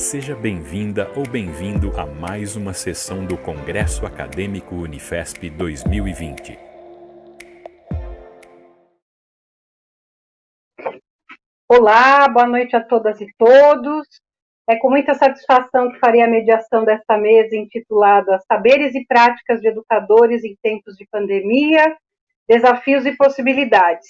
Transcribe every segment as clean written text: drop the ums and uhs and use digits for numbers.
Seja bem-vinda ou bem-vindo a mais uma sessão do Congresso Acadêmico Unifesp 2020. Olá, boa noite a todas e todos. É com muita satisfação que farei a mediação desta mesa intitulada Saberes e Práticas de Educadores em Tempos de Pandemia, Desafios e Possibilidades.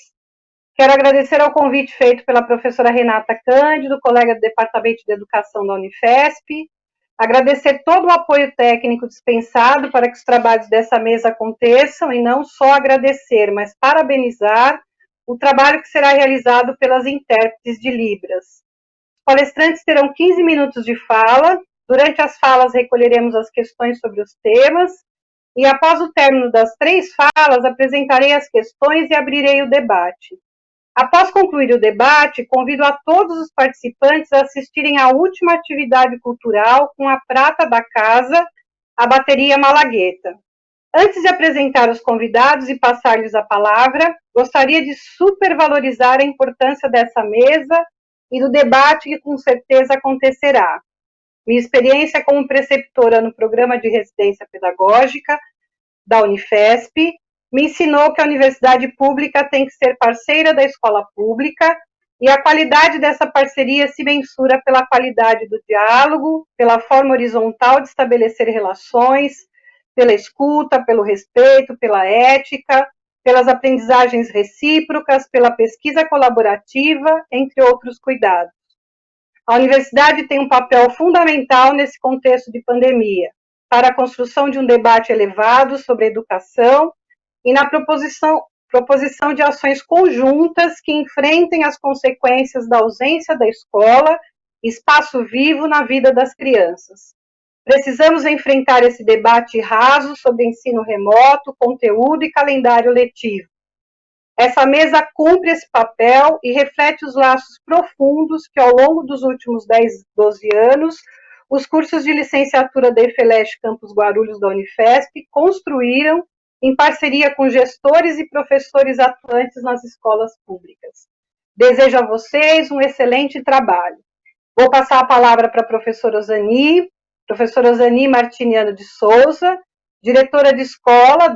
Quero agradecer ao convite feito pela professora Renata Cândido, colega do Departamento de Educação da Unifesp, agradecer todo o apoio técnico dispensado para que os trabalhos dessa mesa aconteçam e não só agradecer, mas parabenizar o trabalho que será realizado pelas intérpretes de Libras. Os palestrantes terão 15 minutos de fala, durante as falas recolheremos as questões sobre os temas e após o término das 3 falas apresentarei as questões e abrirei o debate. Após concluir o debate, convido a todos os participantes a assistirem à última atividade cultural com a prata da casa, a bateria Malagueta. Antes de apresentar os convidados e passar-lhes a palavra, gostaria de supervalorizar a importância dessa mesa e do debate que com certeza acontecerá. Minha experiência como preceptora no programa de residência pedagógica da Unifesp me ensinou que a universidade pública tem que ser parceira da escola pública e a qualidade dessa parceria se mensura pela qualidade do diálogo, pela forma horizontal de estabelecer relações, pela escuta, pelo respeito, pela ética, pelas aprendizagens recíprocas, pela pesquisa colaborativa, entre outros cuidados. A universidade tem um papel fundamental nesse contexto de pandemia, para a construção de um debate elevado sobre educação e na proposição de ações conjuntas que enfrentem as consequências da ausência da escola, espaço vivo na vida das crianças. Precisamos enfrentar esse debate raso sobre ensino remoto, conteúdo e calendário letivo. Essa mesa cumpre esse papel e reflete os laços profundos que, ao longo dos últimos 10, 12 anos, os cursos de licenciatura da EFELESH Campus Guarulhos da Unifesp construíram em parceria com gestores e professores atuantes nas escolas públicas. Desejo a vocês um excelente trabalho. Vou passar a palavra para a professora Osani Martiniano de Souza, diretora de escola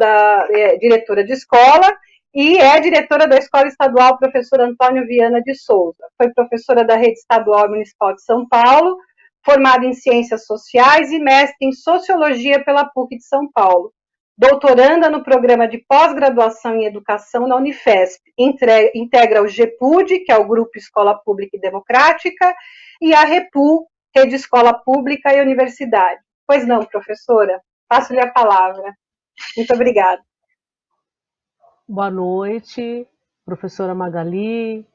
e é diretora da Escola Estadual Professor Antônio Viana de Souza. Foi professora da Rede Estadual Municipal de São Paulo, formada em Ciências Sociais e mestre em Sociologia pela PUC de São Paulo. Doutoranda no programa de pós-graduação em Educação na Unifesp. Integra o GEPUD, que é o Grupo Escola Pública e Democrática, e a REPU, Rede Escola Pública e Universidade. Pois não, professora? Passo-lhe a palavra. Muito obrigada. Boa noite, professora Magali,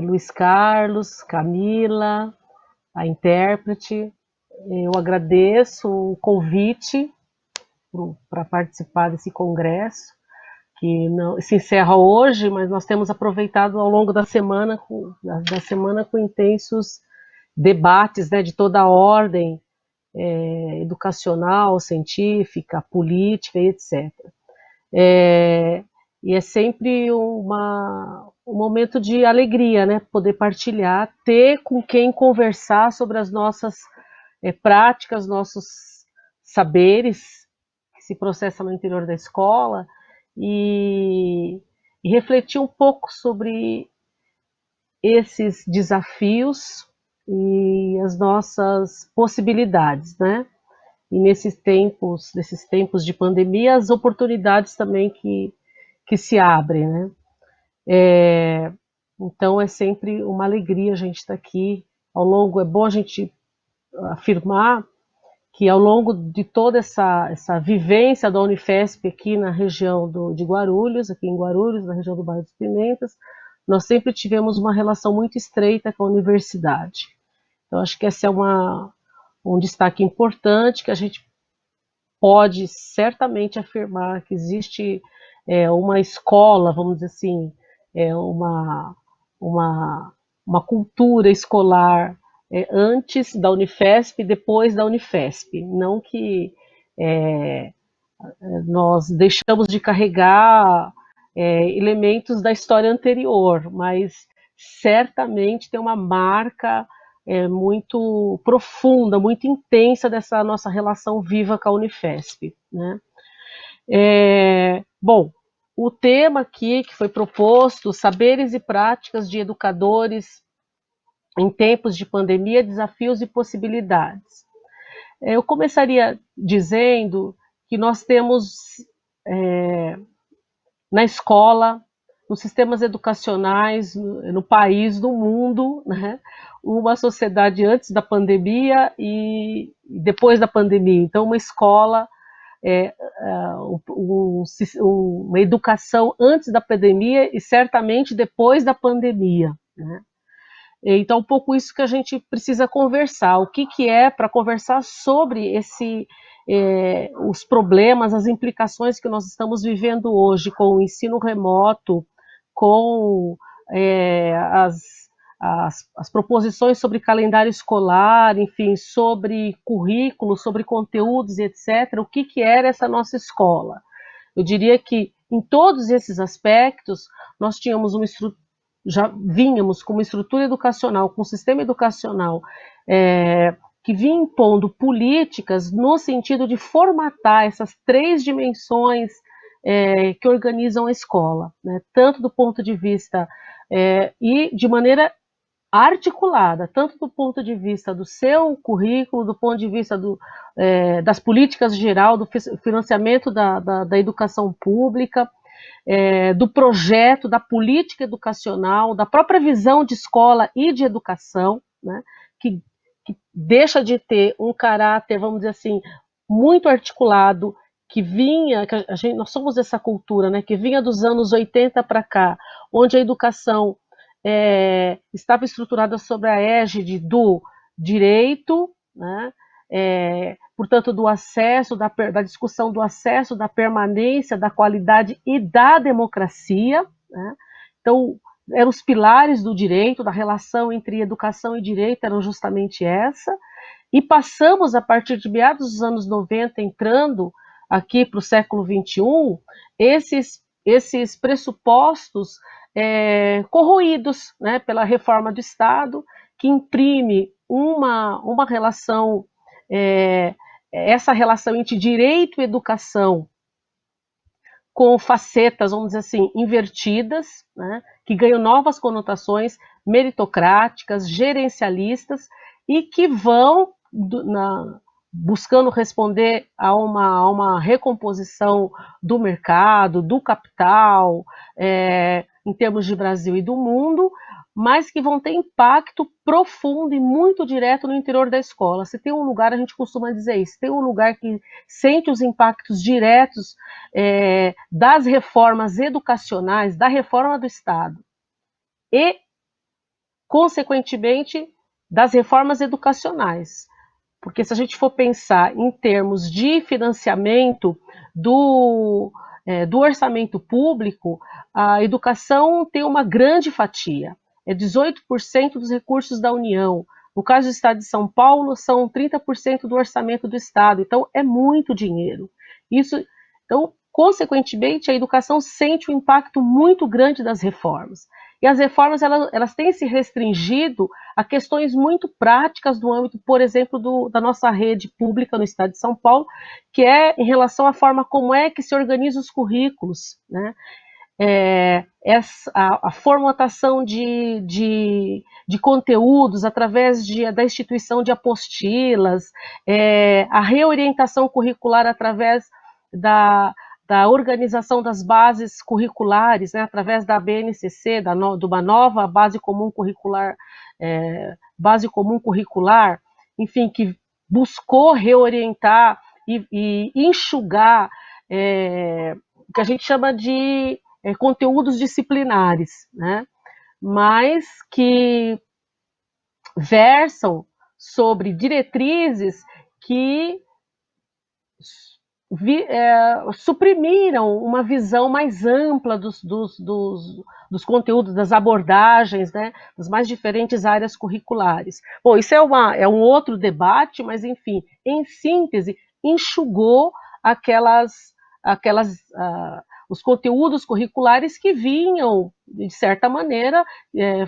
Luiz Carlos, Camila, a intérprete. Eu agradeço o convite para participar desse congresso, que não, se encerra hoje, mas nós temos aproveitado ao longo da semana com intensos debates, né, de toda a ordem, educacional, científica, política e etc. E é sempre um momento de alegria, né, poder partilhar, ter com quem conversar sobre as nossas práticas, nossos saberes, que se processam no interior da escola, e refletir um pouco sobre esses desafios e as nossas possibilidades, né? E nesses tempos de pandemia, as oportunidades também que se abrem, né? Então é sempre uma alegria a gente estar aqui. É bom a gente afirmar que ao longo de toda essa vivência da Unifesp aqui na região de Guarulhos, aqui em Guarulhos, na região do bairro dos Pimentas, nós sempre tivemos uma relação muito estreita com a universidade. Então acho que esse é um destaque importante, que a gente pode certamente afirmar que existe uma escola, vamos dizer assim, uma cultura escolar antes da Unifesp e depois da Unifesp. Não que nós deixamos de carregar elementos da história anterior, mas certamente tem uma marca muito profunda, muito intensa dessa nossa relação viva com a Unifesp, né? Bom, o tema aqui que foi proposto, saberes e práticas de educadores em tempos de pandemia, desafios e possibilidades. Eu começaria dizendo que nós temos na escola, nos sistemas educacionais, no país, no mundo, né, uma sociedade antes da pandemia e depois da pandemia. Então, uma escola, uma educação antes da pandemia e certamente depois da pandemia, né? Então, um pouco isso que a gente precisa conversar. O que é para conversar sobre os problemas, as implicações que nós estamos vivendo hoje com o ensino remoto, com as proposições sobre calendário escolar, enfim, sobre currículo, sobre conteúdos, etc. O que era essa nossa escola? Eu diria que em todos esses aspectos nós tínhamos já vínhamos com uma estrutura educacional, com um sistema educacional que vinha impondo políticas no sentido de formatar essas três dimensões que organizam a escola, né? Tanto do ponto de vista e de maneira articulada, tanto do ponto de vista do seu currículo, do ponto de vista das políticas geral, do financiamento da educação pública, do projeto, da política educacional, da própria visão de escola e de educação, né, que deixa de ter um caráter, vamos dizer assim, muito articulado, nós somos essa cultura, né, que vinha dos anos 80 para cá, onde a educação estava estruturada sobre a égide do direito, né, portanto, do acesso, da discussão do acesso, da permanência, da qualidade e da democracia, né? Então, eram os pilares do direito, da relação entre educação e direito, eram justamente essa, e passamos, a partir de meados dos anos 90, entrando aqui para o século XXI, esses pressupostos corroídos, né, pela reforma do Estado, que imprime uma relação, essa relação entre direito e educação, com facetas, vamos dizer assim, invertidas, né, que ganham novas conotações meritocráticas, gerencialistas, e que vão buscando responder a uma recomposição do mercado, do capital, em termos de Brasil e do mundo, mas que vão ter impacto profundo e muito direto no interior da escola. Se tem um lugar, a gente costuma dizer isso, tem um lugar que sente os impactos diretos das reformas educacionais, da reforma do Estado e, consequentemente, das reformas educacionais. Porque se a gente for pensar em termos de financiamento do orçamento público, a educação tem uma grande fatia, 18% dos recursos da União. No caso do Estado de São Paulo, são 30% do orçamento do Estado, então é muito dinheiro. Então, consequentemente, a educação sente um impacto muito grande das reformas. E as reformas, elas têm se restringido a questões muito práticas do âmbito, por exemplo, da nossa rede pública no Estado de São Paulo, que é em relação à forma como é que se organizam os currículos, né? A formatação de conteúdos através da instituição de apostilas, a reorientação curricular através da organização das bases curriculares, né, através da BNCC, de uma nova base comum curricular, enfim, que buscou reorientar e enxugar o que a gente chama de conteúdos disciplinares, né, mas que versam sobre diretrizes que suprimiram uma visão mais ampla dos conteúdos, das abordagens, né, das mais diferentes áreas curriculares. Bom, isso é um outro debate, mas, enfim, em síntese, enxugou os conteúdos curriculares que vinham, de certa maneira,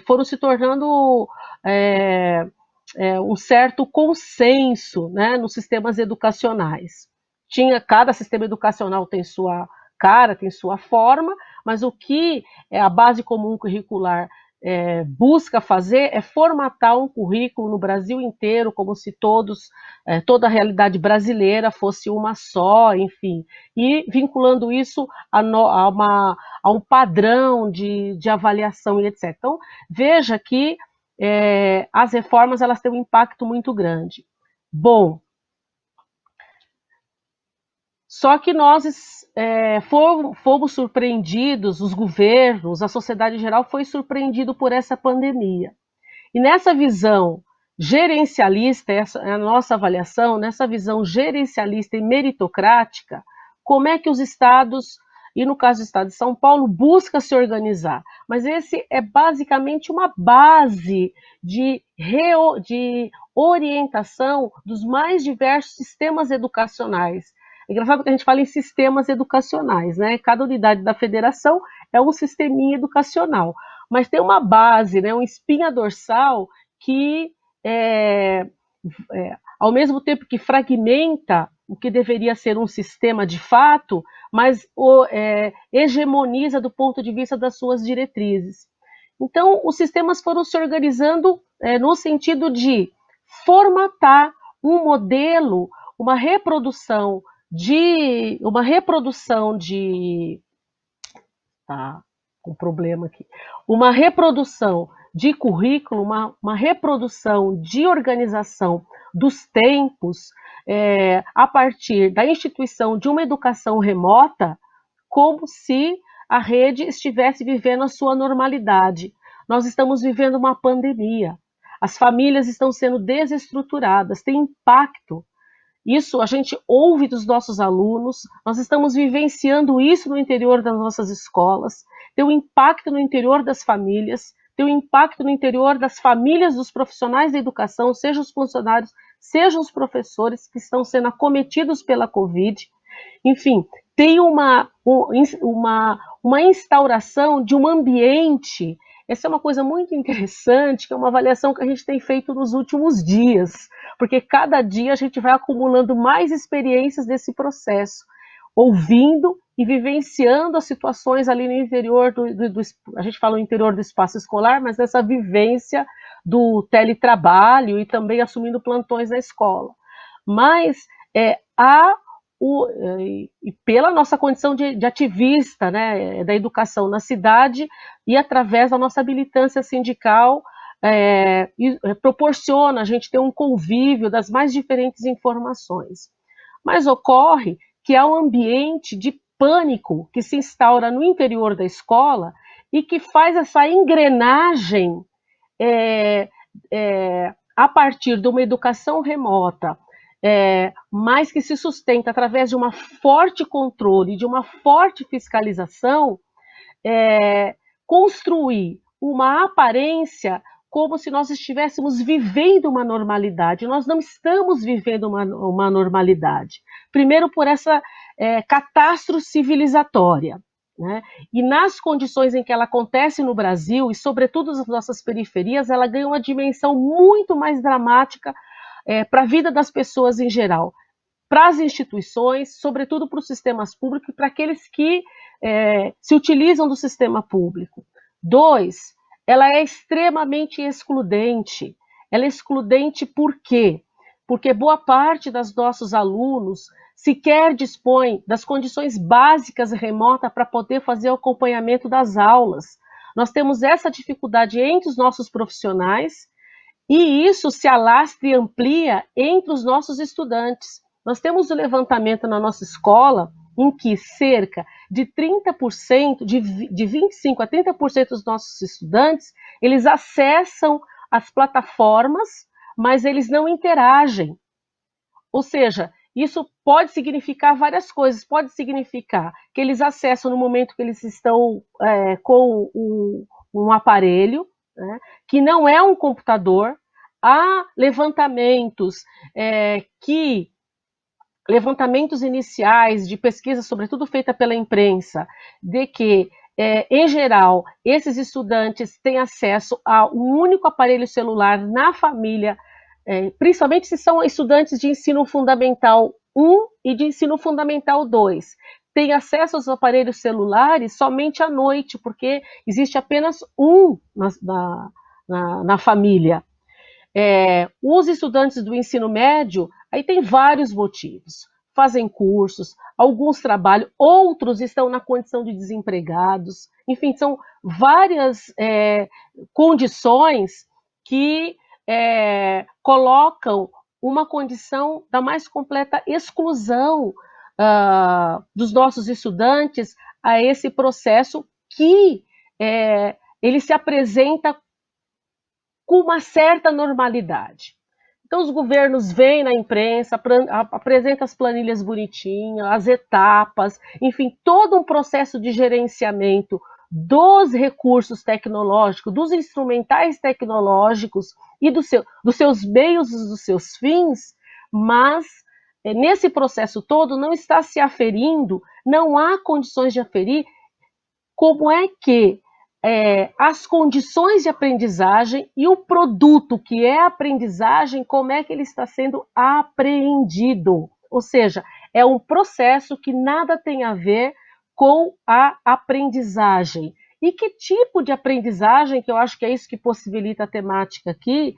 foram se tornando um certo consenso, né, nos sistemas educacionais. Cada sistema educacional tem sua cara, tem sua forma, mas o que a base comum curricular busca fazer é formatar um currículo no Brasil inteiro, como se toda a realidade brasileira fosse uma só, enfim, e vinculando isso a um padrão de avaliação e etc. Então, veja que as reformas elas têm um impacto muito grande. Bom, só que nós fomos surpreendidos, os governos, a sociedade em geral foi surpreendido por essa pandemia. E nessa visão gerencialista, essa é a nossa avaliação, nessa visão gerencialista e meritocrática, como é que os estados, e no caso do estado de São Paulo, busca se organizar? Mas esse é basicamente uma base de orientação dos mais diversos sistemas educacionais. É engraçado que a gente fala em sistemas educacionais, né? Cada unidade da federação é um sisteminha educacional, mas tem uma base, né? Uma espinha dorsal que, ao mesmo tempo que fragmenta o que deveria ser um sistema de fato, mas hegemoniza do ponto de vista das suas diretrizes. Então, os sistemas foram se organizando no sentido de formatar um modelo, uma reprodução de tá com problema aqui, uma reprodução de currículo, uma reprodução de organização dos tempos a partir da instituição de uma educação remota, como se a rede estivesse vivendo a sua normalidade. Nós estamos vivendo uma pandemia, as famílias estão sendo desestruturadas, tem impacto. Isso a gente ouve dos nossos alunos, nós estamos vivenciando isso no interior das nossas escolas, tem um impacto no interior das famílias, tem um impacto no interior das famílias dos profissionais da educação, sejam os funcionários, sejam os professores que estão sendo acometidos pela Covid. Enfim, tem uma instauração de um ambiente. Essa é uma coisa muito interessante, que é uma avaliação que a gente tem feito nos últimos dias, porque cada dia a gente vai acumulando mais experiências desse processo, ouvindo e vivenciando as situações ali no interior a gente fala no interior do espaço escolar, mas dessa vivência do teletrabalho e também assumindo plantões na escola. Mas e pela nossa condição de ativista, né, da educação na cidade e através da nossa militância sindical, proporciona a gente ter um convívio das mais diferentes informações. Mas ocorre que há um ambiente de pânico que se instaura no interior da escola e que faz essa engrenagem a partir de uma educação remota, mas que se sustenta através de um forte controle, de uma forte fiscalização, construir uma aparência como se nós estivéssemos vivendo uma normalidade. Nós não estamos vivendo uma normalidade. Primeiro, por essa catástrofe civilizatória, né? E nas condições em que ela acontece no Brasil, e sobretudo nas nossas periferias, ela ganha uma dimensão muito mais dramática para a vida das pessoas em geral, para as instituições, sobretudo para os sistemas públicos e para aqueles que se utilizam do sistema público. 2, ela é extremamente excludente. Ela é excludente por quê? Porque boa parte dos nossos alunos sequer dispõe das condições básicas remotas para poder fazer o acompanhamento das aulas. Nós temos essa dificuldade entre os nossos profissionais e isso se alastra e amplia entre os nossos estudantes. Nós temos um levantamento na nossa escola em que cerca de 30%, de 25% a 30% dos nossos estudantes, eles acessam as plataformas, mas eles não interagem. Ou seja, isso pode significar várias coisas. Pode significar que eles acessam no momento que eles estão com um aparelho, né, que não é um computador. Há levantamentos levantamentos iniciais de pesquisa, sobretudo feita pela imprensa, de que, em geral, esses estudantes têm acesso a um único aparelho celular na família principalmente se são estudantes de ensino fundamental 1 e de ensino fundamental 2, têm acesso aos aparelhos celulares somente à noite, porque existe apenas um na família. Os estudantes do ensino médio, aí tem vários motivos. Fazem cursos, alguns trabalham, outros estão na condição de desempregados. Enfim, são várias condições que colocam uma condição da mais completa exclusão dos nossos estudantes a esse processo que ele se apresenta com uma certa normalidade. Então, os governos vêm na imprensa, apresentam as planilhas bonitinhas, as etapas, enfim, todo um processo de gerenciamento dos recursos tecnológicos, dos instrumentais tecnológicos e dos seus meios e dos seus fins, mas nesse processo todo não está se aferindo, não há condições de aferir como é que as condições de aprendizagem e o produto que é a aprendizagem, como é que ele está sendo apreendido. Ou seja, é um processo que nada tem a ver com a aprendizagem. E que tipo de aprendizagem, que eu acho que é isso que possibilita a temática aqui,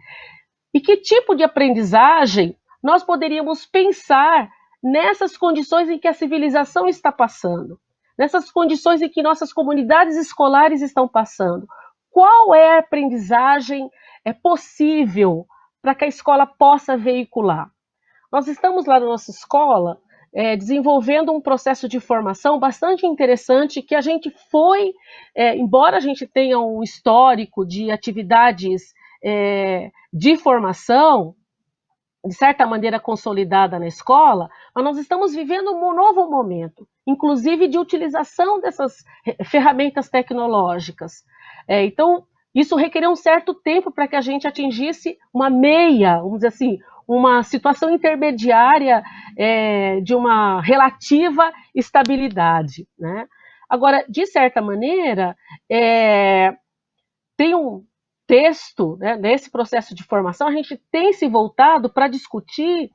e que tipo de aprendizagem nós poderíamos pensar nessas condições em que a civilização está passando, nessas condições em que nossas comunidades escolares estão passando. Qual é a aprendizagem possível para que a escola possa veicular? Nós estamos lá na nossa escola desenvolvendo um processo de formação bastante interessante que a gente foi, embora a gente tenha um histórico de atividades de formação, de certa maneira consolidada na escola, mas nós estamos vivendo um novo momento, inclusive de utilização dessas ferramentas tecnológicas. Então, isso requeriu um certo tempo para que a gente atingisse uma meia, vamos dizer assim, uma situação intermediária de uma relativa estabilidade, né? Agora, de certa maneira, tem um texto, né, nesse processo de formação, a gente tem se voltado para discutir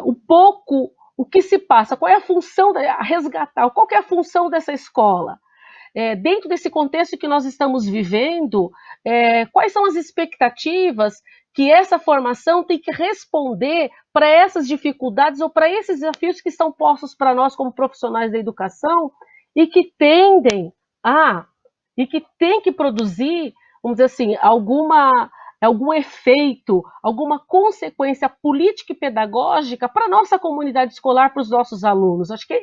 um pouco o que se passa, qual é a função, resgatar, qual é a função dessa escola. Dentro desse contexto que nós estamos vivendo, quais são as expectativas que essa formação tem que responder para essas dificuldades ou para esses desafios que estão postos para nós como profissionais da educação e que tendem e que tem que produzir, vamos dizer assim, algum efeito, alguma consequência política e pedagógica para a nossa comunidade escolar, para os nossos alunos. Acho que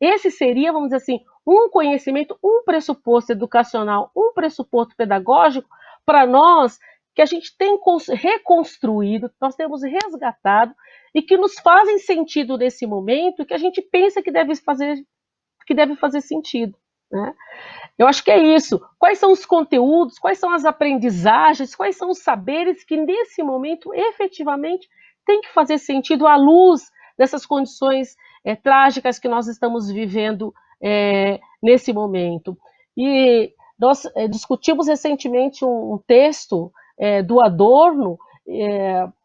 esse seria, vamos dizer assim, um conhecimento, um pressuposto educacional, um pressuposto pedagógico para nós, que a gente tem reconstruído, nós temos resgatado e que nos fazem sentido nesse momento, que a gente pensa que deve fazer sentido, né? Eu acho que é isso. Quais são os conteúdos, quais são as aprendizagens, quais são os saberes que nesse momento efetivamente tem que fazer sentido à luz dessas condições trágicas que nós estamos vivendo nesse momento. E nós discutimos recentemente um texto do Adorno,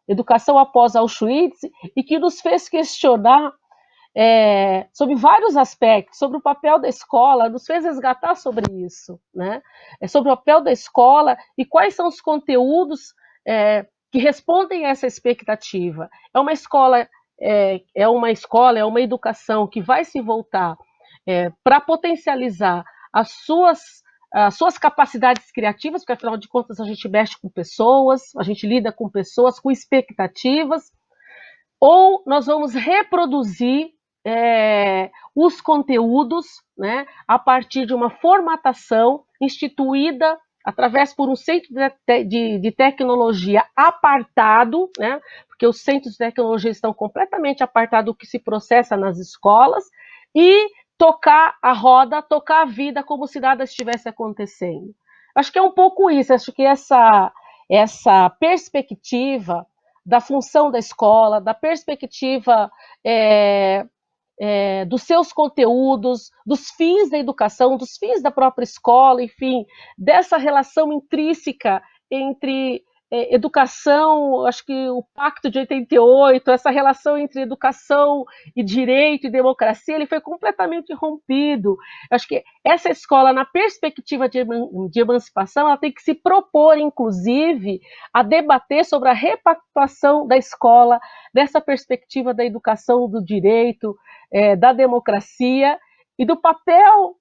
Educação após Auschwitz, e que nos fez questionar sobre vários aspectos, sobre o papel da escola, nos fez resgatar sobre isso, né? Sobre o papel da escola e quais são os conteúdos que respondem a essa expectativa. É uma escola, é uma educação que vai se voltar para potencializar as suas capacidades criativas, porque afinal de contas a gente mexe com pessoas, a gente lida com pessoas, com expectativas, ou nós vamos reproduzir os conteúdos, né, a partir de uma formatação instituída através por um centro de tecnologia apartado, né, porque os centros de tecnologia estão completamente apartados do que se processa nas escolas, e tocar a roda, tocar a vida como se nada estivesse acontecendo. Acho que é um pouco isso, acho que essa perspectiva da função da escola, da perspectiva dos seus conteúdos, dos fins da educação, dos fins da própria escola, enfim, dessa relação intrínseca entre educação, acho que o Pacto de 88, essa relação entre educação e direito e democracia, ele foi completamente rompido. Acho que essa escola, na perspectiva de emancipação, ela tem que se propor, inclusive, a debater sobre a repactuação da escola, dessa perspectiva da educação, do direito, da democracia e do papel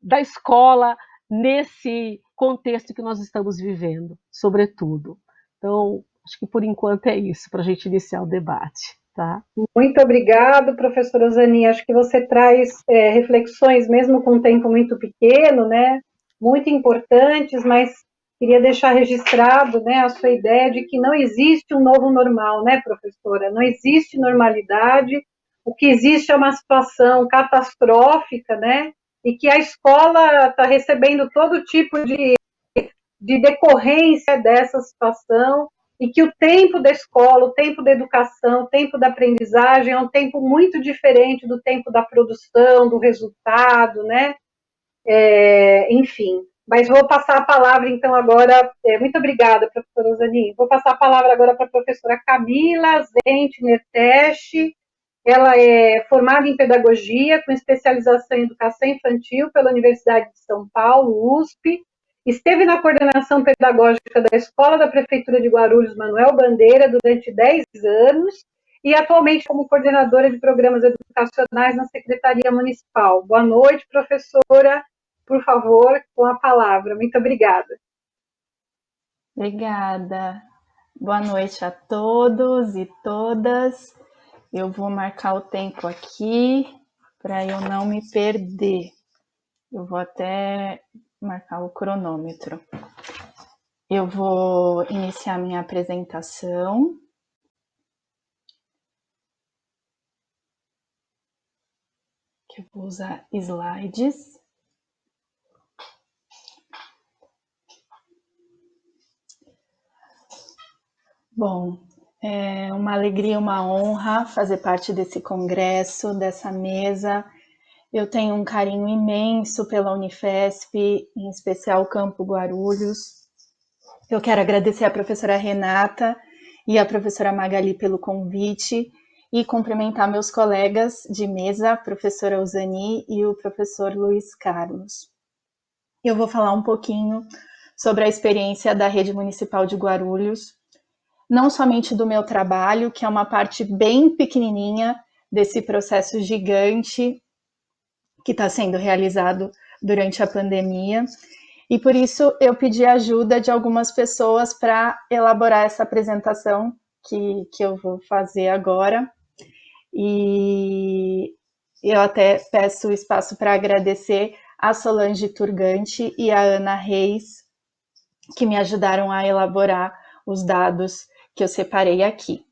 da escola nesse contexto que nós estamos vivendo, sobretudo. Então, acho que por enquanto é isso, para a gente iniciar o debate. Tá? Muito obrigado, professora Zani. Acho que você traz reflexões, mesmo com um tempo muito pequeno, né, muito importantes, mas queria deixar registrado, né, a sua ideia de que não existe um novo normal, né, professora? Não existe normalidade, o que existe é uma situação catastrófica, né, e que a escola está recebendo todo tipo de decorrência dessa situação, e que o tempo da escola, o tempo da educação, o tempo da aprendizagem é um tempo muito diferente do tempo da produção, do resultado, né? Enfim. Mas vou passar a palavra, então, agora. Muito obrigada, professora Zani. Vou passar a palavra agora para a professora Camila Zente Merteche. Ela é formada em pedagogia, com especialização em educação infantil pela Universidade de São Paulo, USP. Esteve na coordenação pedagógica da Escola da Prefeitura de Guarulhos, Manuel Bandeira, durante 10 anos, e atualmente como coordenadora de programas educacionais na Secretaria Municipal. Boa noite, professora. Por favor, com a palavra. Muito obrigada. Obrigada. Boa noite a todos e todas. Eu vou marcar o tempo aqui para eu não me perder. Eu vou até marcar o cronômetro. Eu vou iniciar minha apresentação. Eu vou usar slides. Bom, é uma alegria, uma honra fazer parte desse congresso, dessa mesa. Eu tenho um carinho imenso pela Unifesp, em especial o Campo Guarulhos. Eu quero agradecer à professora Renata e à professora Magali pelo convite e cumprimentar meus colegas de mesa, a professora Uzani e o professor Luiz Carlos. Eu vou falar um pouquinho sobre a experiência da Rede Municipal de Guarulhos, não somente do meu trabalho, que é uma parte bem pequenininha desse processo gigante que está sendo realizado durante a pandemia, e por isso eu pedi a ajuda de algumas pessoas para elaborar essa apresentação que eu vou fazer agora, e eu até peço espaço para agradecer a Solange Turgante e a Ana Reis, que me ajudaram a elaborar os dados que eu separei aqui.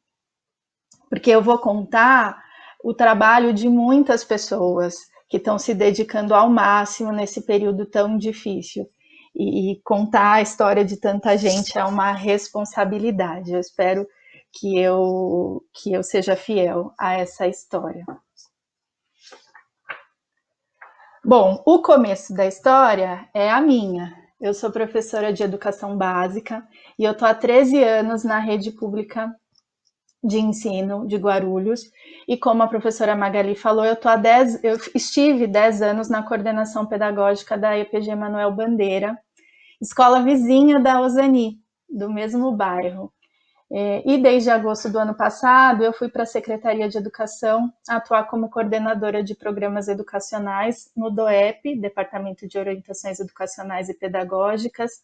Porque eu vou contar o trabalho de muitas pessoas que estão se dedicando ao máximo nesse período tão difícil. E contar a história de tanta gente é uma responsabilidade. Eu espero que eu seja fiel a essa história. Bom, o começo da história é a minha. Eu sou professora de educação básica e eu estou há 13 anos na rede pública de ensino de Guarulhos. E como a professora Magali falou, eu estive 10 anos na coordenação pedagógica da EPG Manuel Bandeira, escola vizinha da Uzani, do mesmo bairro. E desde agosto do ano passado, eu fui para a Secretaria de Educação atuar como coordenadora de programas educacionais no DOEP, Departamento de Orientações Educacionais e Pedagógicas,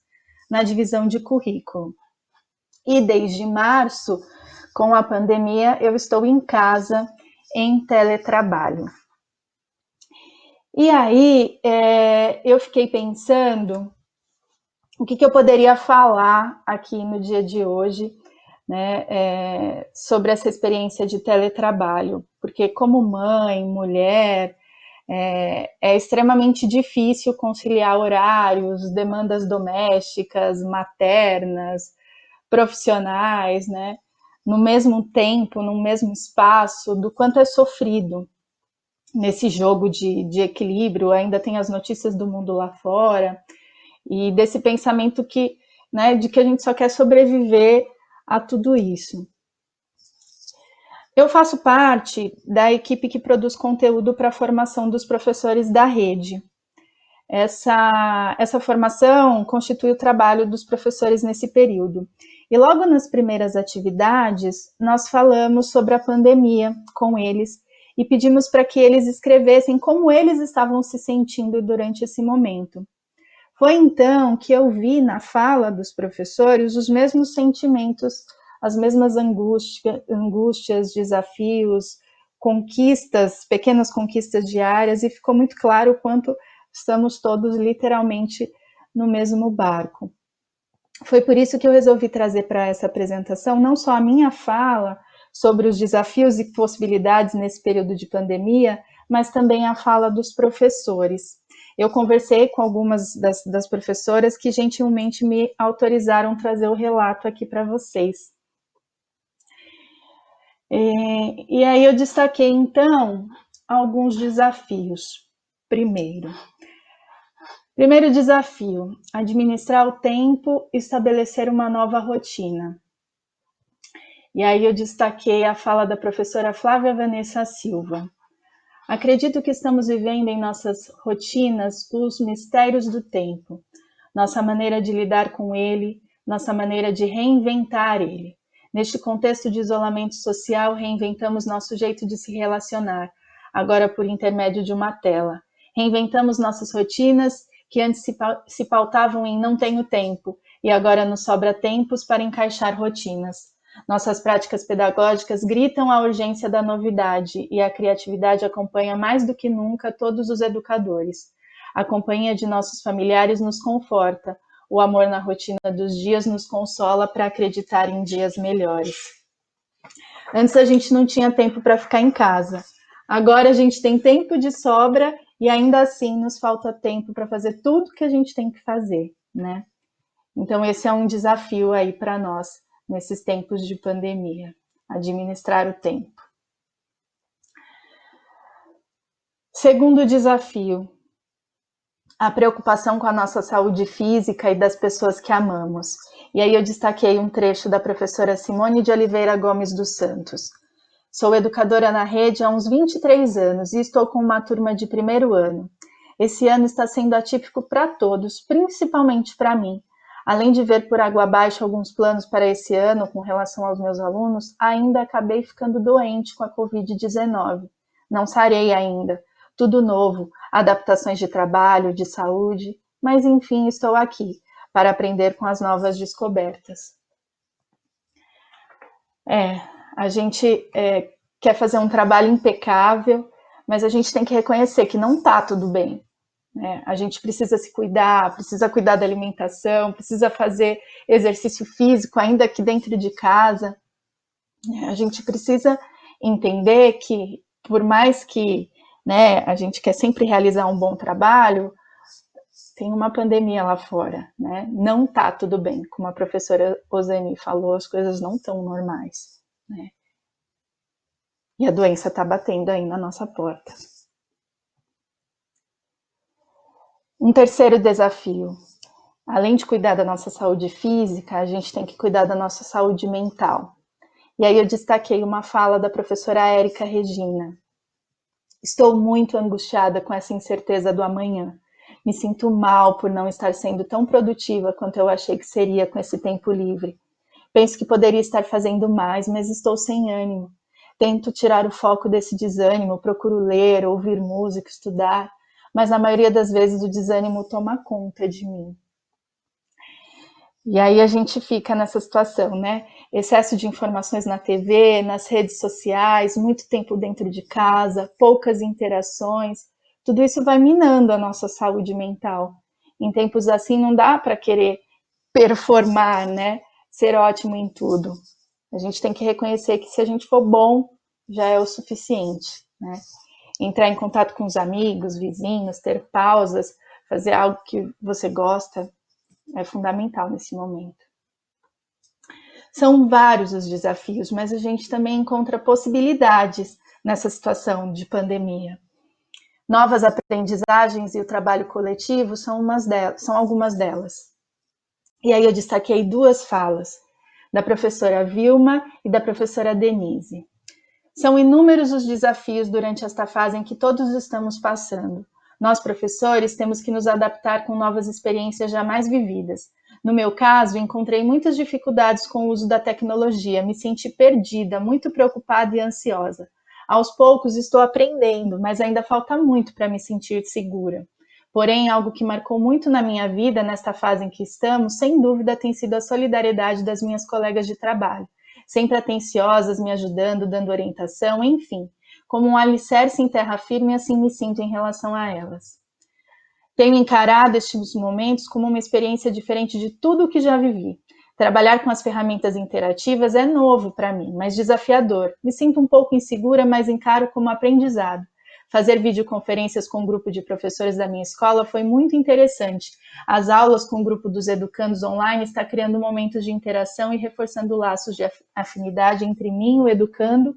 na divisão de currículo. E desde março, com a pandemia, eu estou em casa, em teletrabalho. E aí, eu fiquei pensando o que eu poderia falar aqui no dia de hoje, né, sobre essa experiência de teletrabalho, porque como mãe, mulher, é extremamente difícil conciliar horários, demandas domésticas, maternas, profissionais, né, no mesmo tempo, no mesmo espaço, do quanto é sofrido nesse jogo de equilíbrio. Ainda tem as notícias do mundo lá fora, e desse pensamento que né, de que a gente só quer sobreviver a tudo isso. Eu faço parte da equipe que produz conteúdo para a formação dos professores da rede. Essa formação constitui o trabalho dos professores nesse período. E logo nas primeiras atividades, nós falamos sobre a pandemia com eles e pedimos para que eles escrevessem como eles estavam se sentindo durante esse momento. Foi então que eu vi na fala dos professores os mesmos sentimentos, as mesmas angústias, desafios, conquistas, pequenas conquistas diárias, e ficou muito claro o quanto estamos todos literalmente no mesmo barco. Foi por isso que eu resolvi trazer para essa apresentação não só a minha fala sobre os desafios e possibilidades nesse período de pandemia, mas também a fala dos professores. Eu conversei com algumas das professoras que gentilmente me autorizaram trazer o relato aqui para vocês. E aí eu destaquei, então, alguns desafios. Primeiro desafio, administrar o tempo e estabelecer uma nova rotina. E aí eu destaquei a fala da professora Flávia Vanessa Silva. Acredito que estamos vivendo em nossas rotinas os mistérios do tempo, nossa maneira de lidar com ele, nossa maneira de reinventar ele. Neste contexto de isolamento social, reinventamos nosso jeito de se relacionar, agora por intermédio de uma tela. Reinventamos nossas rotinas, que antes se pautavam em não tenho tempo, e agora nos sobra tempos para encaixar rotinas. Nossas práticas pedagógicas gritam a urgência da novidade, e a criatividade acompanha mais do que nunca todos os educadores. A companhia de nossos familiares nos conforta, o amor na rotina dos dias nos consola para acreditar em dias melhores. Antes a gente não tinha tempo para ficar em casa. Agora a gente tem tempo de sobra e ainda assim nos falta tempo para fazer tudo que a gente tem que fazer, né? Então esse é um desafio aí para nós nesses tempos de pandemia, administrar o tempo. Segundo desafio, a preocupação com a nossa saúde física e das pessoas que amamos. E aí eu destaquei um trecho da professora Simone de Oliveira Gomes dos Santos. Sou educadora na rede há uns 23 anos e estou com uma turma de primeiro ano. Esse ano está sendo atípico para todos, principalmente para mim. Além de ver por água abaixo alguns planos para esse ano com relação aos meus alunos, ainda acabei ficando doente com a Covid-19. Não sarei ainda. Tudo novo, adaptações de trabalho, de saúde, mas enfim, estou aqui para aprender com as novas descobertas. A gente quer fazer um trabalho impecável, mas a gente tem que reconhecer que não está tudo bem. Né? A gente precisa se cuidar, precisa cuidar da alimentação, precisa fazer exercício físico, ainda aqui dentro de casa. A gente precisa entender que, por mais que a gente quer sempre realizar um bom trabalho, tem uma pandemia lá fora, né? Não está tudo bem. Como a professora Osani falou, as coisas não estão normais, né? E a doença está batendo aí na nossa porta. Um terceiro desafio. Além de cuidar da nossa saúde física, a gente tem que cuidar da nossa saúde mental. E aí eu destaquei uma fala da professora Érica Regina. Estou muito angustiada com essa incerteza do amanhã. Me sinto mal por não estar sendo tão produtiva quanto eu achei que seria com esse tempo livre. Penso que poderia estar fazendo mais, mas estou sem ânimo. Tento tirar o foco desse desânimo, procuro ler, ouvir música, estudar, mas na maioria das vezes o desânimo toma conta de mim. E aí a gente fica nessa situação, né? Excesso de informações na TV, nas redes sociais, muito tempo dentro de casa, poucas interações, tudo isso vai minando a nossa saúde mental. Em tempos assim não dá para querer performar, né? Ser ótimo em tudo. A gente tem que reconhecer que se a gente for bom, já é o suficiente, né? Entrar em contato com os amigos, vizinhos, ter pausas, fazer algo que você gosta, é fundamental nesse momento. São vários os desafios, mas a gente também encontra possibilidades nessa situação de pandemia. Novas aprendizagens e o trabalho coletivo são algumas delas. E aí eu destaquei 2 falas, da professora Vilma e da professora Denise. São inúmeros os desafios durante esta fase em que todos estamos passando. Nós, professores, temos que nos adaptar com novas experiências jamais vividas. No meu caso, encontrei muitas dificuldades com o uso da tecnologia, me senti perdida, muito preocupada e ansiosa. Aos poucos estou aprendendo, mas ainda falta muito para me sentir segura. Porém, algo que marcou muito na minha vida, nesta fase em que estamos, sem dúvida tem sido a solidariedade das minhas colegas de trabalho, sempre atenciosas, me ajudando, dando orientação, enfim, como um alicerce em terra firme, assim me sinto em relação a elas. Tenho encarado estes momentos como uma experiência diferente de tudo o que já vivi. Trabalhar com as ferramentas interativas é novo para mim, mas desafiador. Me sinto um pouco insegura, mas encaro como aprendizado. Fazer videoconferências com um grupo de professores da minha escola foi muito interessante. As aulas com o grupo dos educandos online está criando momentos de interação e reforçando laços de afinidade entre mim, o educando,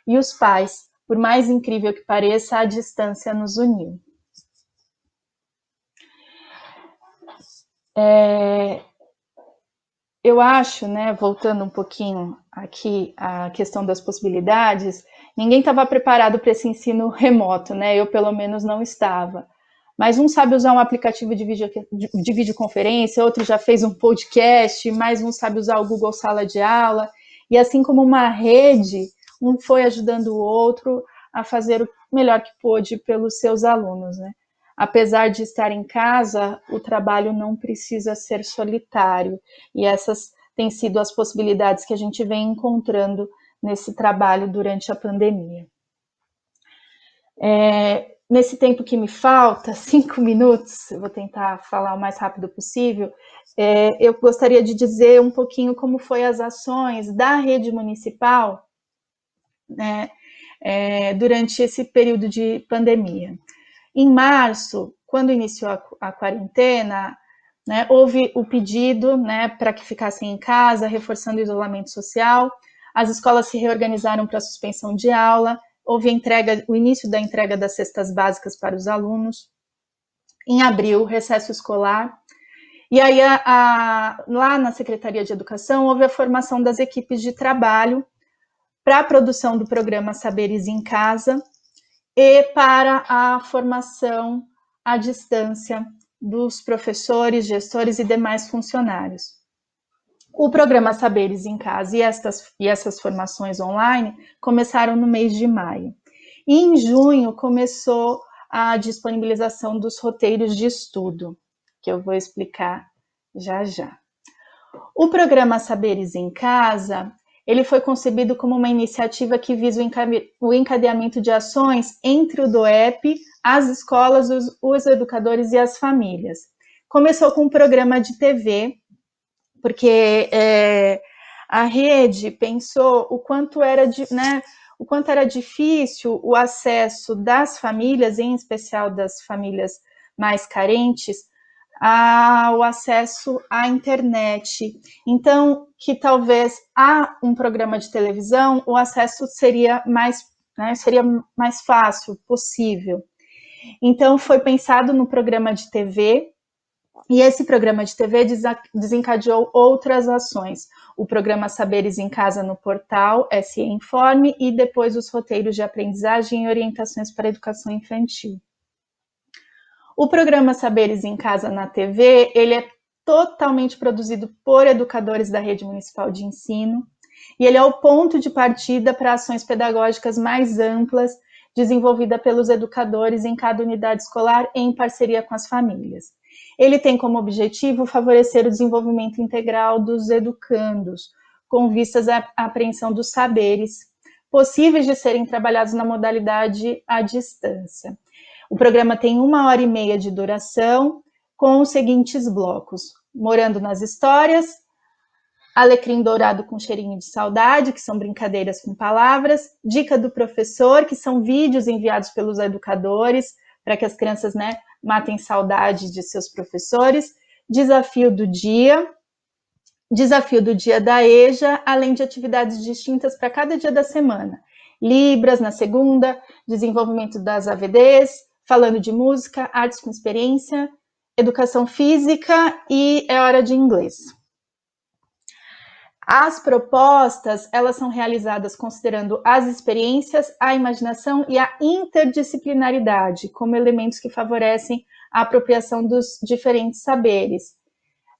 e os pais. Por mais incrível que pareça, a distância nos uniu. Eu acho, né, voltando um pouquinho aqui à questão das possibilidades, ninguém estava preparado para esse ensino remoto, né? Eu, pelo menos, não estava. Mas um sabe usar um aplicativo de videoconferência, outro já fez um podcast, mais um sabe usar o Google Sala de Aula. E assim como uma rede, um foi ajudando o outro a fazer o melhor que pôde pelos seus alunos, né? Apesar de estar em casa, o trabalho não precisa ser solitário. E essas têm sido as possibilidades que a gente vem encontrando nesse trabalho durante a pandemia. Nesse tempo que me falta, 5 minutos, eu vou tentar falar o mais rápido possível, eu gostaria de dizer um pouquinho como foi as ações da rede municipal, né, durante esse período de pandemia. Em março, quando iniciou a quarentena, né, houve o pedido, né, para que ficassem em casa, reforçando o isolamento social. As escolas se reorganizaram para a suspensão de aula. Houve o início da entrega das cestas básicas para os alunos. Em abril, recesso escolar. E aí, lá na Secretaria de Educação, houve a formação das equipes de trabalho para a produção do programa Saberes em Casa, e para a formação à distância dos professores, gestores e demais funcionários. O programa Saberes em Casa e essas formações online começaram no mês de maio. E em junho começou a disponibilização dos roteiros de estudo, que eu vou explicar já já. O programa Saberes em Casa, ele foi concebido como uma iniciativa que visa o encadeamento de ações entre o DOEP, as escolas, os educadores e as famílias. Começou com um programa de TV, porque a rede pensou o quanto era difícil o acesso das famílias, em especial das famílias mais carentes, ao acesso à internet. Então, que talvez a um programa de televisão, o acesso seria mais fácil, possível. Então, foi pensado no programa de TV, e esse programa de TV desencadeou outras ações. O programa Saberes em Casa no portal SE Informe, e depois os roteiros de aprendizagem e orientações para a educação infantil. O programa Saberes em Casa na TV, ele é totalmente produzido por educadores da Rede Municipal de Ensino, e ele é o ponto de partida para ações pedagógicas mais amplas, desenvolvida pelos educadores em cada unidade escolar em parceria com as famílias. Ele tem como objetivo favorecer o desenvolvimento integral dos educandos, com vistas à apreensão dos saberes, possíveis de serem trabalhados na modalidade à distância. O programa tem 1h30 de duração, com os seguintes blocos: Morando nas Histórias, Alecrim Dourado com Cheirinho de Saudade, que são brincadeiras com palavras, Dica do Professor, que são vídeos enviados pelos educadores, para que as crianças, né, matem saudade de seus professores, Desafio do Dia da EJA, além de atividades distintas para cada dia da semana. Libras na segunda, desenvolvimento das AVDs, falando de música, artes com experiência, educação física e é hora de inglês. As propostas, elas são realizadas considerando as experiências, a imaginação e a interdisciplinaridade como elementos que favorecem a apropriação dos diferentes saberes.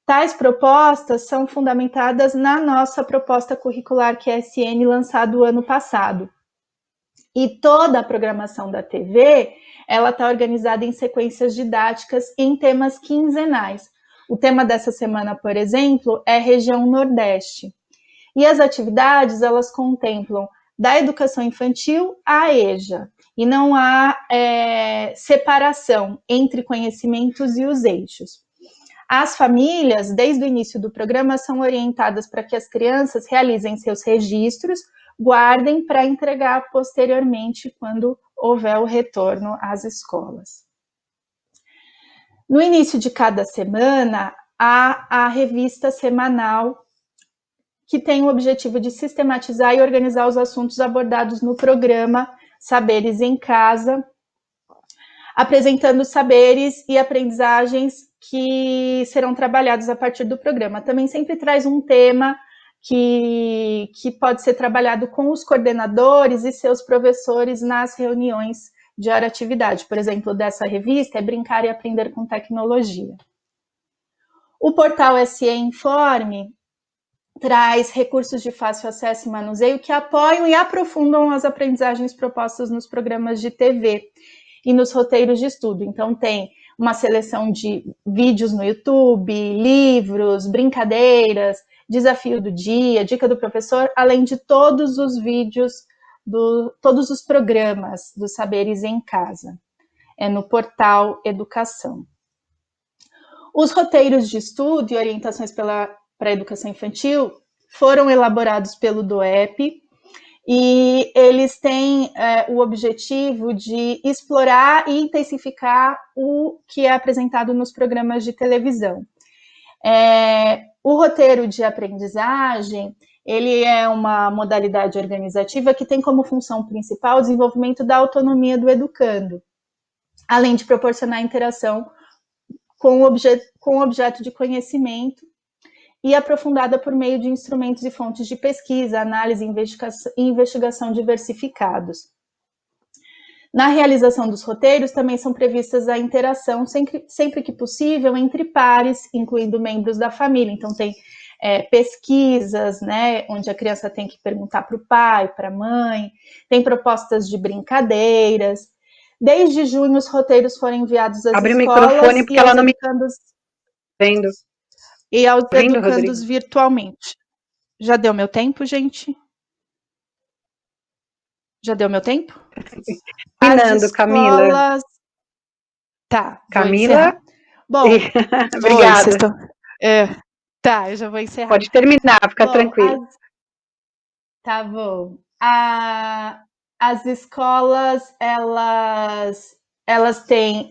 Tais propostas são fundamentadas na nossa proposta curricular QSN, lançada o ano passado. E toda a programação da TV, ela está organizada em sequências didáticas em temas quinzenais. O tema dessa semana, por exemplo, é região Nordeste. E as atividades, elas contemplam da educação infantil à EJA. E não há separação entre conhecimentos e os eixos. As famílias, desde o início do programa, são orientadas para que as crianças realizem seus registros, guardem para entregar posteriormente quando houver o retorno às escolas. No início de cada semana, há a revista semanal que tem o objetivo de sistematizar e organizar os assuntos abordados no programa Saberes em Casa, apresentando saberes e aprendizagens que serão trabalhados a partir do programa. Também sempre traz um tema que pode ser trabalhado com os coordenadores e seus professores nas reuniões de hora atividade. Por exemplo, dessa revista é Brincar e Aprender com Tecnologia. O portal SE Informe traz recursos de fácil acesso e manuseio que apoiam e aprofundam as aprendizagens propostas nos programas de TV e nos roteiros de estudo. Então, tem uma seleção de vídeos no YouTube, livros, brincadeiras, desafio do dia, dica do professor, além de todos os vídeos, todos os programas dos Saberes em Casa. É no portal Educação. Os roteiros de estudo e orientações para a educação infantil foram elaborados pelo DOEP e eles têm o objetivo de explorar e intensificar o que é apresentado nos programas de televisão. O roteiro de aprendizagem, ele é uma modalidade organizativa que tem como função principal o desenvolvimento da autonomia do educando, além de proporcionar interação com o objeto de conhecimento e aprofundada por meio de instrumentos e fontes de pesquisa, análise e investigação diversificados. Na realização dos roteiros, também são previstas a interação, sempre que possível, entre pares, incluindo membros da família. Então, tem pesquisas, né, onde a criança tem que perguntar para o pai, para a mãe, tem propostas de brincadeiras. Desde junho, os roteiros foram enviados às Abre escolas o microfone porque ela não me vendo. E aos Vendo, educandos Rodrigo? virtualmente. Já deu meu tempo, gente? Já deu meu tempo? Terminando, Camila. Tá, Camila. Bom, obrigada. Tá, eu já vou encerrar. Pode terminar, fica tranquilo. Tá bom. As escolas, elas têm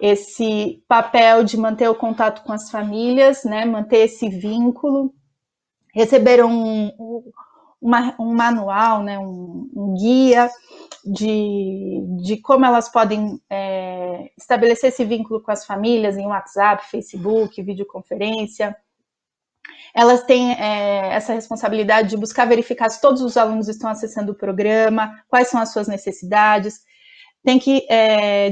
esse papel de manter o contato com as famílias, né, manter esse vínculo. Receberam um manual, né, um guia de como elas podem estabelecer esse vínculo com as famílias em WhatsApp, Facebook, videoconferência. Elas têm essa responsabilidade de buscar verificar se todos os alunos estão acessando o programa, quais são as suas necessidades. Tem que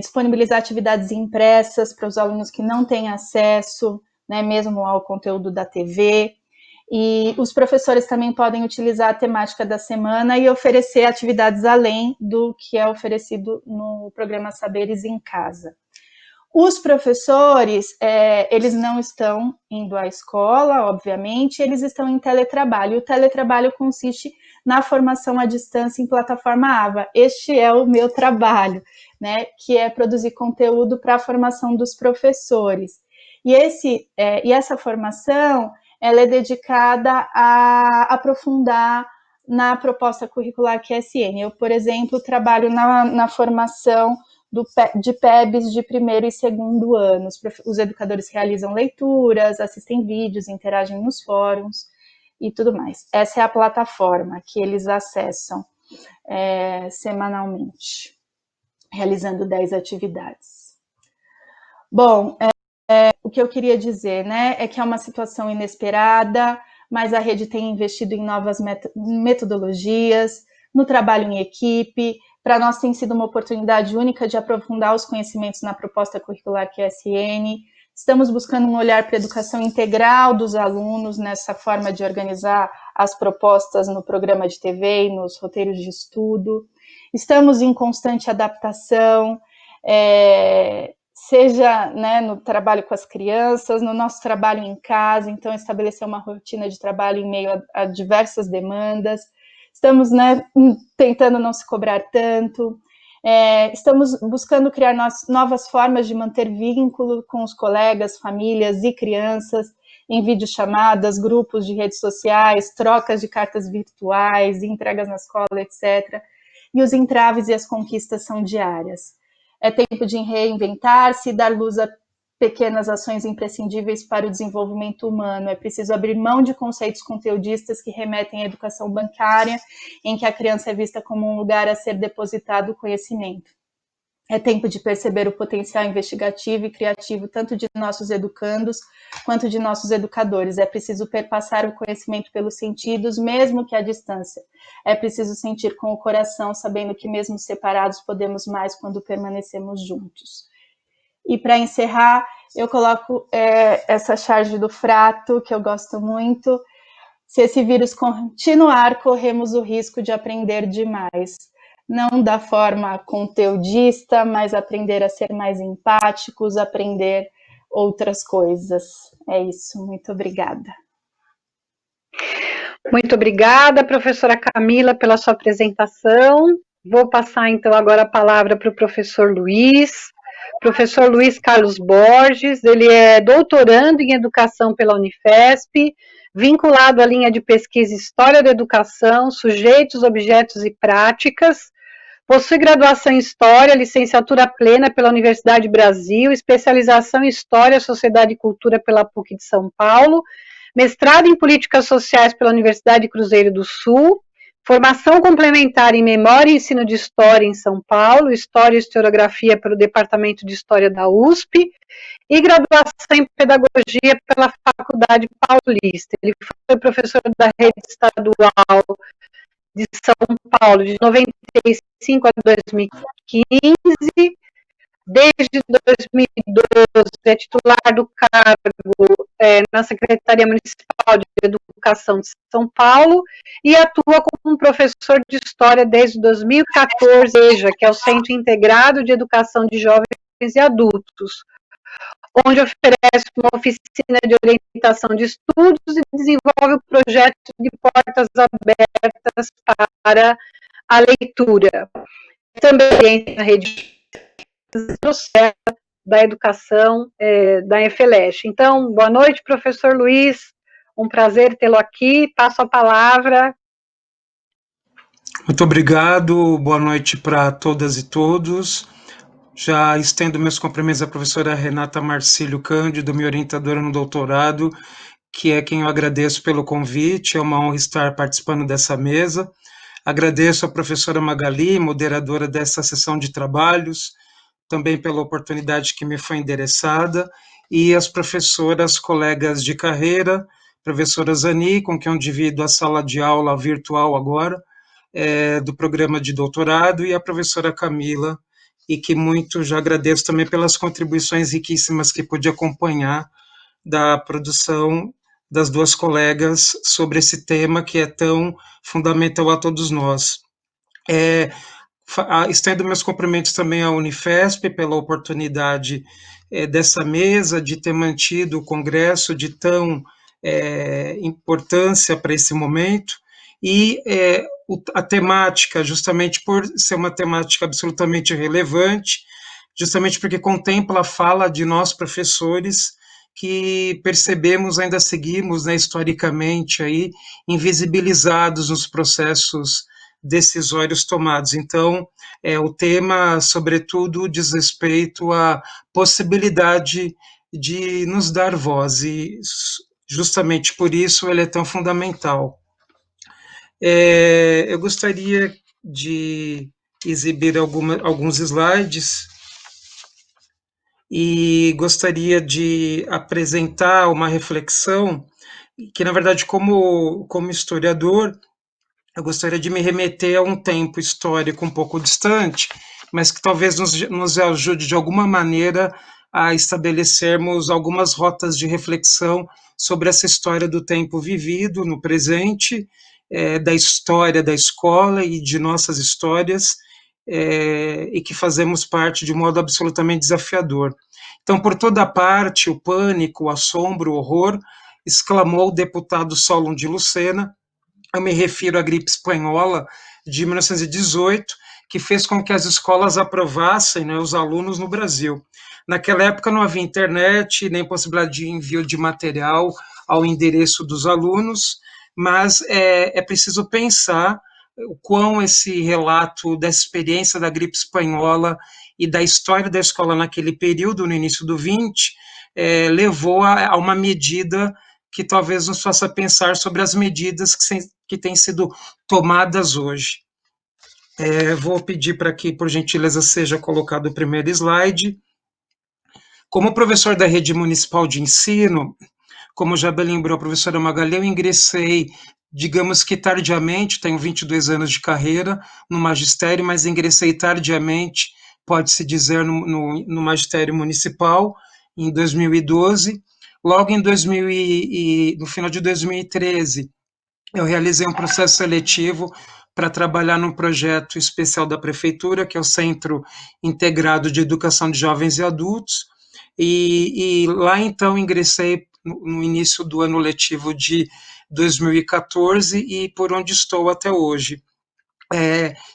disponibilizar atividades impressas para os alunos que não têm acesso, né, mesmo ao conteúdo da TV. E os professores também podem utilizar a temática da semana e oferecer atividades além do que é oferecido no programa Saberes em Casa. Os professores, eles não estão indo à escola, obviamente, eles estão em teletrabalho. O teletrabalho consiste na formação à distância em plataforma AVA. Este é o meu trabalho, né, que é produzir conteúdo para a formação dos professores. E essa formação, ela é dedicada a aprofundar na proposta curricular QSN. Eu, por exemplo, trabalho na formação de PEBs de primeiro e segundo ano. Os educadores realizam leituras, assistem vídeos, interagem nos fóruns e tudo mais. Essa é a plataforma que eles acessam semanalmente, realizando 10 atividades. Bom, o que eu queria dizer, né, é que é uma situação inesperada, mas a rede tem investido em novas metodologias, no trabalho em equipe. Para nós tem sido uma oportunidade única de aprofundar os conhecimentos na proposta curricular QSN. Estamos buscando um olhar para a educação integral dos alunos nessa forma de organizar as propostas no programa de TV e nos roteiros de estudo. Estamos em constante adaptação, seja, né, no trabalho com as crianças, no nosso trabalho em casa, então estabelecer uma rotina de trabalho em meio a diversas demandas. Estamos, né, tentando não se cobrar tanto. Estamos buscando criar novas formas de manter vínculo com os colegas, famílias e crianças, em videochamadas, grupos de redes sociais, trocas de cartas virtuais, entregas na escola, etc. E os entraves e as conquistas são diárias. É tempo de reinventar-se e dar luz a pequenas ações imprescindíveis para o desenvolvimento humano. É preciso abrir mão de conceitos conteudistas que remetem à educação bancária, em que a criança é vista como um lugar a ser depositado o conhecimento. É tempo de perceber o potencial investigativo e criativo tanto de nossos educandos quanto de nossos educadores. É preciso perpassar o conhecimento pelos sentidos, mesmo que à distância. É preciso sentir com o coração, sabendo que mesmo separados podemos mais quando permanecemos juntos. E para encerrar, eu coloco essa charge do Frato, que eu gosto muito. Se esse vírus continuar, corremos o risco de aprender demais. Não da forma conteudista, mas aprender a ser mais empáticos, aprender outras coisas. É isso, muito obrigada. Muito obrigada, professora Camila, pela sua apresentação. Vou passar, então, agora a palavra para o professor Luiz Carlos Borges. Ele é doutorando em Educação pela Unifesp, vinculado à linha de pesquisa História da Educação, Sujeitos, Objetos e Práticas. Possui graduação em História, licenciatura plena pela Universidade Brasil, especialização em História, Sociedade e Cultura pela PUC de São Paulo, mestrado em Políticas Sociais pela Universidade Cruzeiro do Sul, formação complementar em Memória e Ensino de História em São Paulo, História e Historiografia pelo Departamento de História da USP, e graduação em Pedagogia pela Faculdade Paulista. Ele foi professor da rede estadual de São Paulo de 95 a 2015, desde 2012 é titular do cargo na Secretaria Municipal de Educação de São Paulo e atua como professor de História desde 2014, que é o Centro Integrado de Educação de Jovens e Adultos, onde oferece uma oficina de orientação de estudos e desenvolve o projeto de portas abertas para a leitura. Também na rede da educação da EFELESH. Então, boa noite, professor Luiz, um prazer tê-lo aqui, passo a palavra. Muito obrigado, boa noite para todas e todos. Já estendo meus cumprimentos à professora Renata Marcílio Cândido, minha orientadora no doutorado, que é quem eu agradeço pelo convite, é uma honra estar participando dessa mesa. Agradeço à professora Magali, moderadora dessa sessão de trabalhos, também pela oportunidade que me foi endereçada, e as professoras, colegas de carreira, professora Zani, com quem eu divido a sala de aula virtual agora, do programa de doutorado, e a professora Camila, e que muito já agradeço também pelas contribuições riquíssimas que pude acompanhar da produção das duas colegas sobre esse tema que é tão fundamental a todos nós. Estendo meus cumprimentos também à Unifesp pela oportunidade dessa mesa, de ter mantido o congresso de tão importância para esse momento, e a temática, justamente por ser uma temática absolutamente relevante, justamente porque contempla a fala de nós professores que percebemos, ainda seguimos, né, historicamente aí, invisibilizados nos processos decisórios tomados. Então, o tema, sobretudo, diz respeito à possibilidade de nos dar voz, e justamente por isso ele é tão fundamental. Eu gostaria de exibir alguns slides, e gostaria de apresentar uma reflexão que, na verdade, como historiador, eu gostaria de me remeter a um tempo histórico um pouco distante, mas que talvez nos ajude de alguma maneira a estabelecermos algumas rotas de reflexão sobre essa história do tempo vivido no presente, da história da escola e de nossas histórias, e que fazemos parte de modo absolutamente desafiador. Então, por toda parte, o pânico, o assombro, o horror, exclamou o deputado Solon de Lucena. Eu me refiro à gripe espanhola de 1918, que fez com que as escolas aprovassem, né, os alunos no Brasil. Naquela época não havia internet, nem possibilidade de envio de material ao endereço dos alunos, mas é preciso pensar o quão esse relato da experiência da gripe espanhola e da história da escola naquele período, no início do 20, levou a uma medida que talvez nos faça pensar sobre as medidas que têm sido tomadas hoje. Vou pedir para que, por gentileza, seja colocado o primeiro slide. Como professor da rede municipal de ensino, como já bem lembrou a professora Magalhães, eu ingressei, digamos que tardiamente, tenho 22 anos de carreira no magistério, mas ingressei tardiamente, pode-se dizer, no magistério municipal, em 2012. Logo em 2000 no final de 2013, eu realizei um processo seletivo para trabalhar num projeto especial da prefeitura, que é o Centro Integrado de Educação de Jovens e Adultos, e lá então ingressei no início do ano letivo de 2014 e por onde estou até hoje.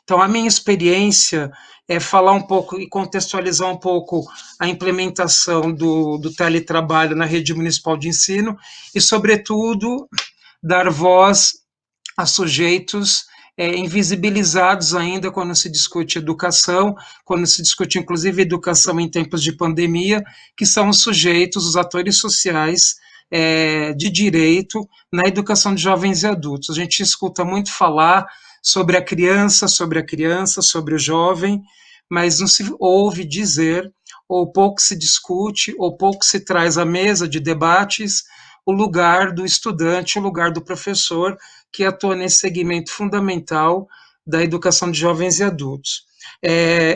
Então, a minha experiência é falar um pouco e contextualizar um pouco a implementação do teletrabalho na rede municipal de ensino e, sobretudo, dar voz a sujeitos invisibilizados ainda quando se discute educação, quando se discute inclusive educação em tempos de pandemia, que são os sujeitos, os atores sociais de direito na educação de jovens e adultos. A gente escuta muito falar sobre a criança, sobre o jovem, mas não se ouve dizer, ou pouco se discute, ou pouco se traz à mesa de debates o lugar do estudante, o lugar do professor, que atua nesse segmento fundamental da educação de jovens e adultos.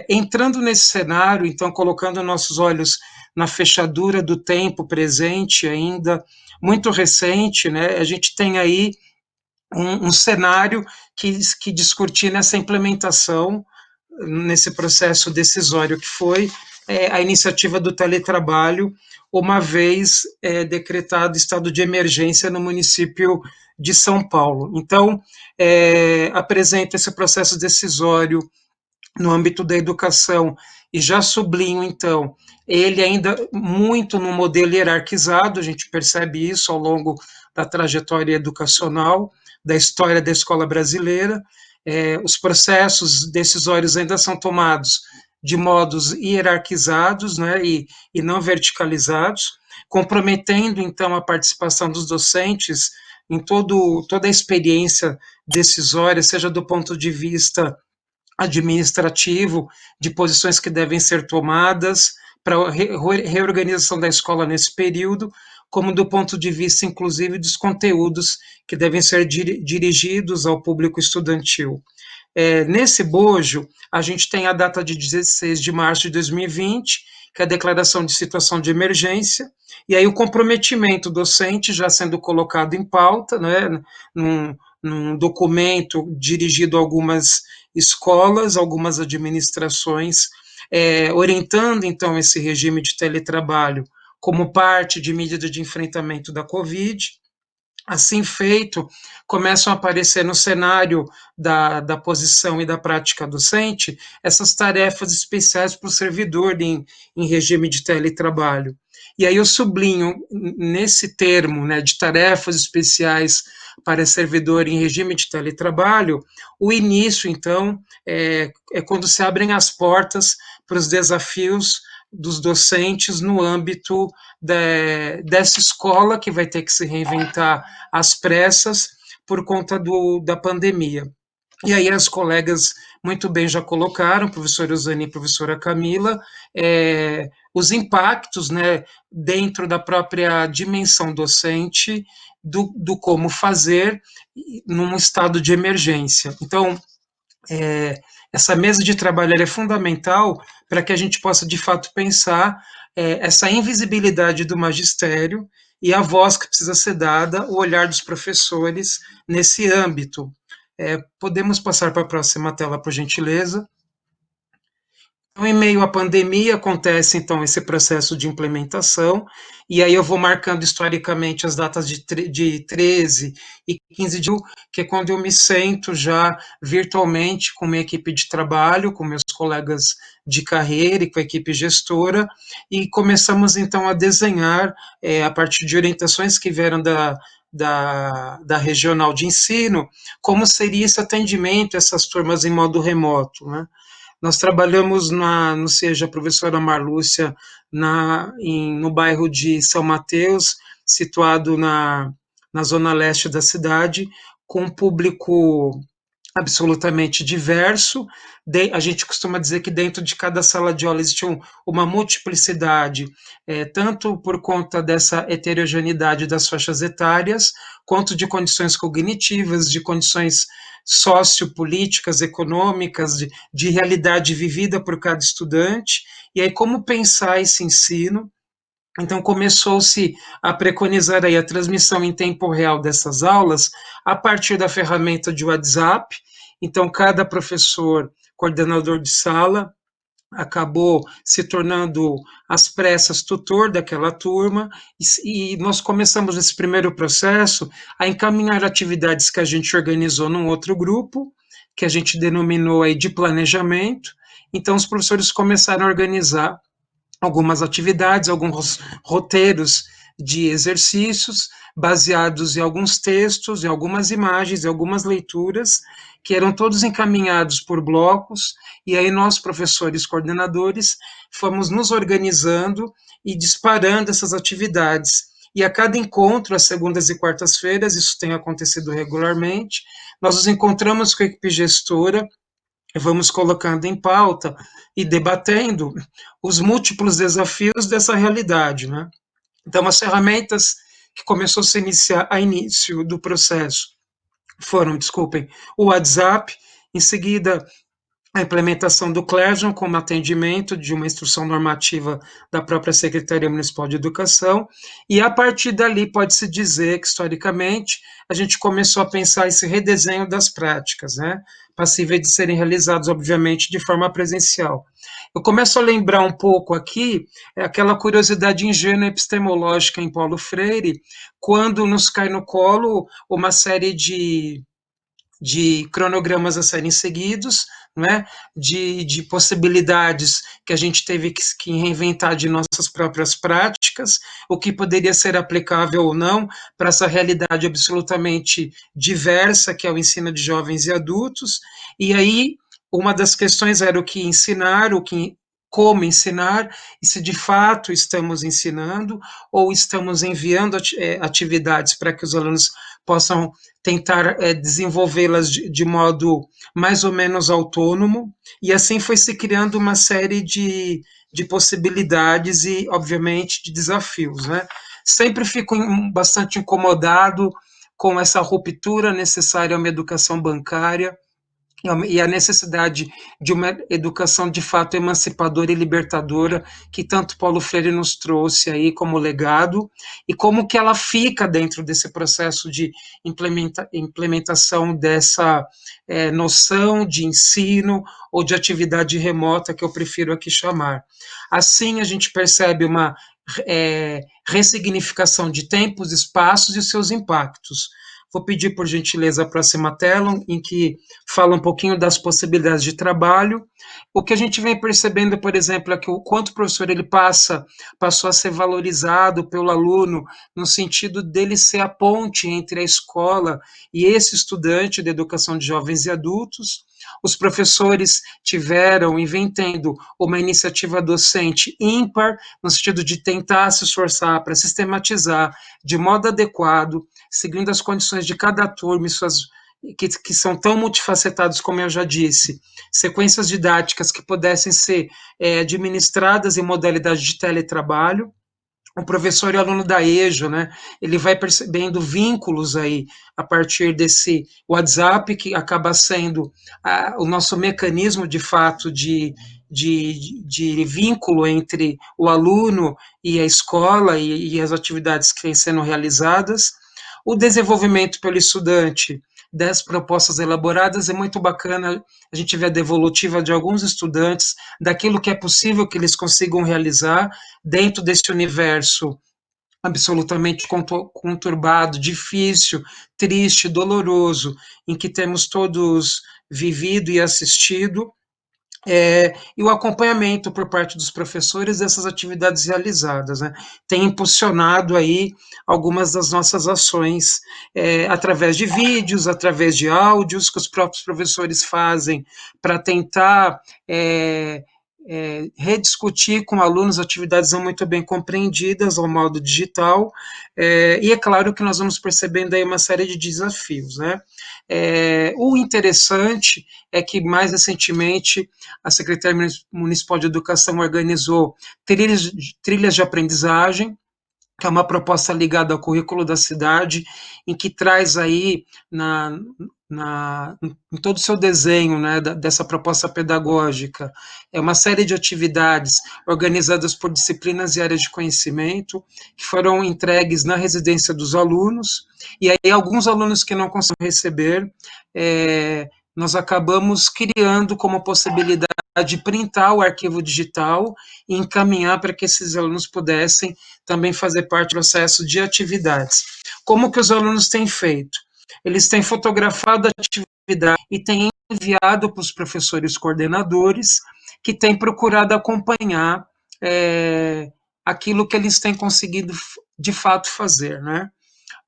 Entrando nesse cenário, então, colocando nossos olhos na fechadura do tempo presente, ainda muito recente, né, a gente tem aí um cenário que discutir nessa implementação, nesse processo decisório que foi a iniciativa do teletrabalho, uma vez decretado estado de emergência no município de São Paulo. Então, apresento esse processo decisório no âmbito da educação e já sublinho, então, ele ainda muito no modelo hierarquizado, a gente percebe isso ao longo da trajetória educacional, da história da escola brasileira. Os processos decisórios ainda são tomados de modos hierarquizados, né, e não verticalizados, comprometendo, então, a participação dos docentes em toda a experiência decisória, seja do ponto de vista administrativo, de posições que devem ser tomadas para a reorganização da escola nesse período, como do ponto de vista, inclusive, dos conteúdos que devem ser dirigidos ao público estudantil. Nesse bojo, a gente tem a data de 16 de março de 2020, que é a declaração de situação de emergência, e aí o comprometimento docente já sendo colocado em pauta, né, num documento dirigido a algumas escolas, algumas administrações, orientando, então, esse regime de teletrabalho como parte de medida de enfrentamento da Covid. Assim feito, começam a aparecer no cenário da posição e da prática docente essas tarefas especiais para o servidor em regime de teletrabalho. E aí eu sublinho nesse termo, né, de tarefas especiais para servidor em regime de teletrabalho, o início, então, quando se abrem as portas para os desafios dos docentes no âmbito dessa escola que vai ter que se reinventar às pressas por conta da pandemia. E aí as colegas muito bem já colocaram, professora Eusane e professora Camila, os impactos, né, dentro da própria dimensão docente do como fazer num estado de emergência. Então, essa mesa de trabalho é fundamental para que a gente possa, de fato, pensar essa invisibilidade do magistério e a voz que precisa ser dada, o olhar dos professores nesse âmbito. Podemos passar para a próxima tela, por gentileza? Então, em meio à pandemia, acontece, então, esse processo de implementação, e aí eu vou marcando historicamente as datas de 13 e 15 de julho, que é quando eu me sento já virtualmente com minha equipe de trabalho, com meus colegas de carreira e com a equipe gestora, e começamos, então, a desenhar, a partir de orientações que vieram da regional de ensino, como seria esse atendimento, essas turmas em modo remoto, né? Nós trabalhamos no SEJA Professora Marlúcia, no bairro de São Mateus, situado na zona leste da cidade, com um público absolutamente diverso. A gente costuma dizer que dentro de cada sala de aula existe uma multiplicidade, tanto por conta dessa heterogeneidade das faixas etárias, quanto de condições cognitivas, de condições sociopolíticas, econômicas, de realidade vivida por cada estudante. E aí, como pensar esse ensino? Então, começou-se a preconizar aí a transmissão em tempo real dessas aulas a partir da ferramenta de WhatsApp. Então, cada professor, coordenador de sala, acabou se tornando às pressas tutor daquela turma, e nós começamos esse primeiro processo a encaminhar atividades que a gente organizou num outro grupo, que a gente denominou aí de planejamento. Então, os professores começaram a organizar algumas atividades, alguns roteiros de exercícios baseados em alguns textos, em algumas imagens, em algumas leituras, que eram todos encaminhados por blocos, e aí nós, professores coordenadores, fomos nos organizando e disparando essas atividades. E a cada encontro, às segundas e quartas-feiras, isso tem acontecido regularmente, nós nos encontramos com a equipe gestora, vamos colocando em pauta e debatendo os múltiplos desafios dessa realidade, né? Então, as ferramentas que começou a se iniciar a início do processo foram, desculpem, o WhatsApp, em seguida a implementação do Clerjon como atendimento de uma instrução normativa da própria Secretaria Municipal de Educação, e a partir dali pode-se dizer que, historicamente, a gente começou a pensar esse redesenho das práticas, né, passíveis de serem realizados, obviamente, de forma presencial. Eu começo a lembrar um pouco aqui aquela curiosidade ingênua epistemológica em Paulo Freire, quando nos cai no colo uma série de cronogramas a serem seguidos, né, de possibilidades que a gente teve que reinventar de nossas próprias práticas, o que poderia ser aplicável ou não para essa realidade absolutamente diversa que é o ensino de jovens e adultos. E aí uma das questões era o que ensinar, como ensinar, e se de fato estamos ensinando ou estamos enviando atividades para que os alunos possam tentar desenvolvê-las de modo mais ou menos autônomo, e assim foi se criando uma série de possibilidades e, obviamente, de desafios, né? Sempre fico bastante incomodado com essa ruptura necessária a uma educação bancária, e a necessidade de uma educação de fato emancipadora e libertadora que tanto Paulo Freire nos trouxe aí como legado, e como que ela fica dentro desse processo de implementação dessa noção de ensino ou de atividade remota, que eu prefiro aqui chamar. Assim, a gente percebe uma ressignificação de tempos, espaços e seus impactos. Vou pedir, por gentileza, a próxima tela, em que fala um pouquinho das possibilidades de trabalho. O que a gente vem percebendo, por exemplo, é que o quanto o professor ele passou a ser valorizado pelo aluno, no sentido dele ser a ponte entre a escola e esse estudante de educação de jovens e adultos. Os professores tiveram e vem tendo uma iniciativa docente ímpar, no sentido de tentar se esforçar para sistematizar de modo adequado, seguindo as condições de cada turma que são tão multifacetados, como eu já disse, sequências didáticas que pudessem ser administradas em modalidade de teletrabalho. O professor e aluno da EJA, né, ele vai percebendo vínculos aí a partir desse WhatsApp, que acaba sendo o nosso mecanismo, de fato, de vínculo entre o aluno e a escola e as atividades que vêm sendo realizadas. O desenvolvimento pelo estudante das propostas elaboradas é muito bacana, a gente vê a devolutiva de alguns estudantes, daquilo que é possível que eles consigam realizar dentro desse universo absolutamente conturbado, difícil, triste, doloroso, em que temos todos vivido e assistido, e o acompanhamento por parte dos professores dessas atividades realizadas, né, tem impulsionado aí algumas das nossas ações, através de vídeos, através de áudios que os próprios professores fazem para tentar rediscutir com alunos atividades não muito bem compreendidas ao modo digital, e é claro que nós vamos percebendo aí uma série de desafios, né. O interessante é que, mais recentemente, a Secretaria Municipal de Educação organizou trilhas de aprendizagem, que é uma proposta ligada ao currículo da cidade, em que traz aí em todo o seu desenho, né, dessa proposta pedagógica, uma série de atividades organizadas por disciplinas e áreas de conhecimento, que foram entregues na residência dos alunos, e aí alguns alunos que não conseguem receber, nós acabamos criando como possibilidade de printar o arquivo digital e encaminhar para que esses alunos pudessem também fazer parte do processo de atividades. Como que os alunos têm feito? Eles têm fotografado a atividade e têm enviado para os professores coordenadores, que têm procurado acompanhar aquilo que eles têm conseguido de fato fazer, né?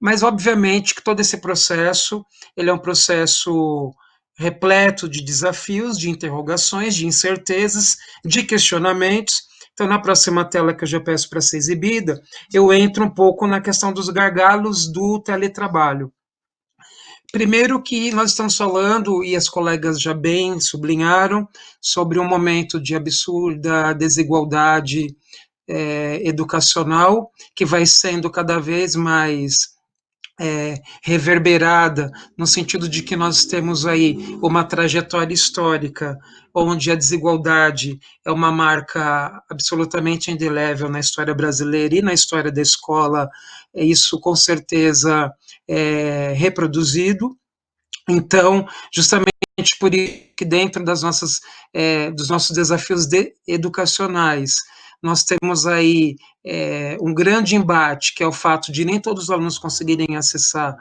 Mas, obviamente, que todo esse processo, ele é um processo repleto de desafios, de interrogações, de incertezas, de questionamentos. Então, na próxima tela, que eu já peço para ser exibida, eu entro um pouco na questão dos gargalos do teletrabalho. Primeiro que nós estamos falando, e as colegas já bem sublinharam, sobre um momento de absurda desigualdade educacional, que vai sendo cada vez mais reverberada, no sentido de que nós temos aí uma trajetória histórica onde a desigualdade é uma marca absolutamente indelével na história brasileira e na história da escola, isso com certeza é reproduzido. Então, justamente por isso que dentro das dos nossos desafios educacionais, nós temos aí um grande embate, que é o fato de nem todos os alunos conseguirem acessar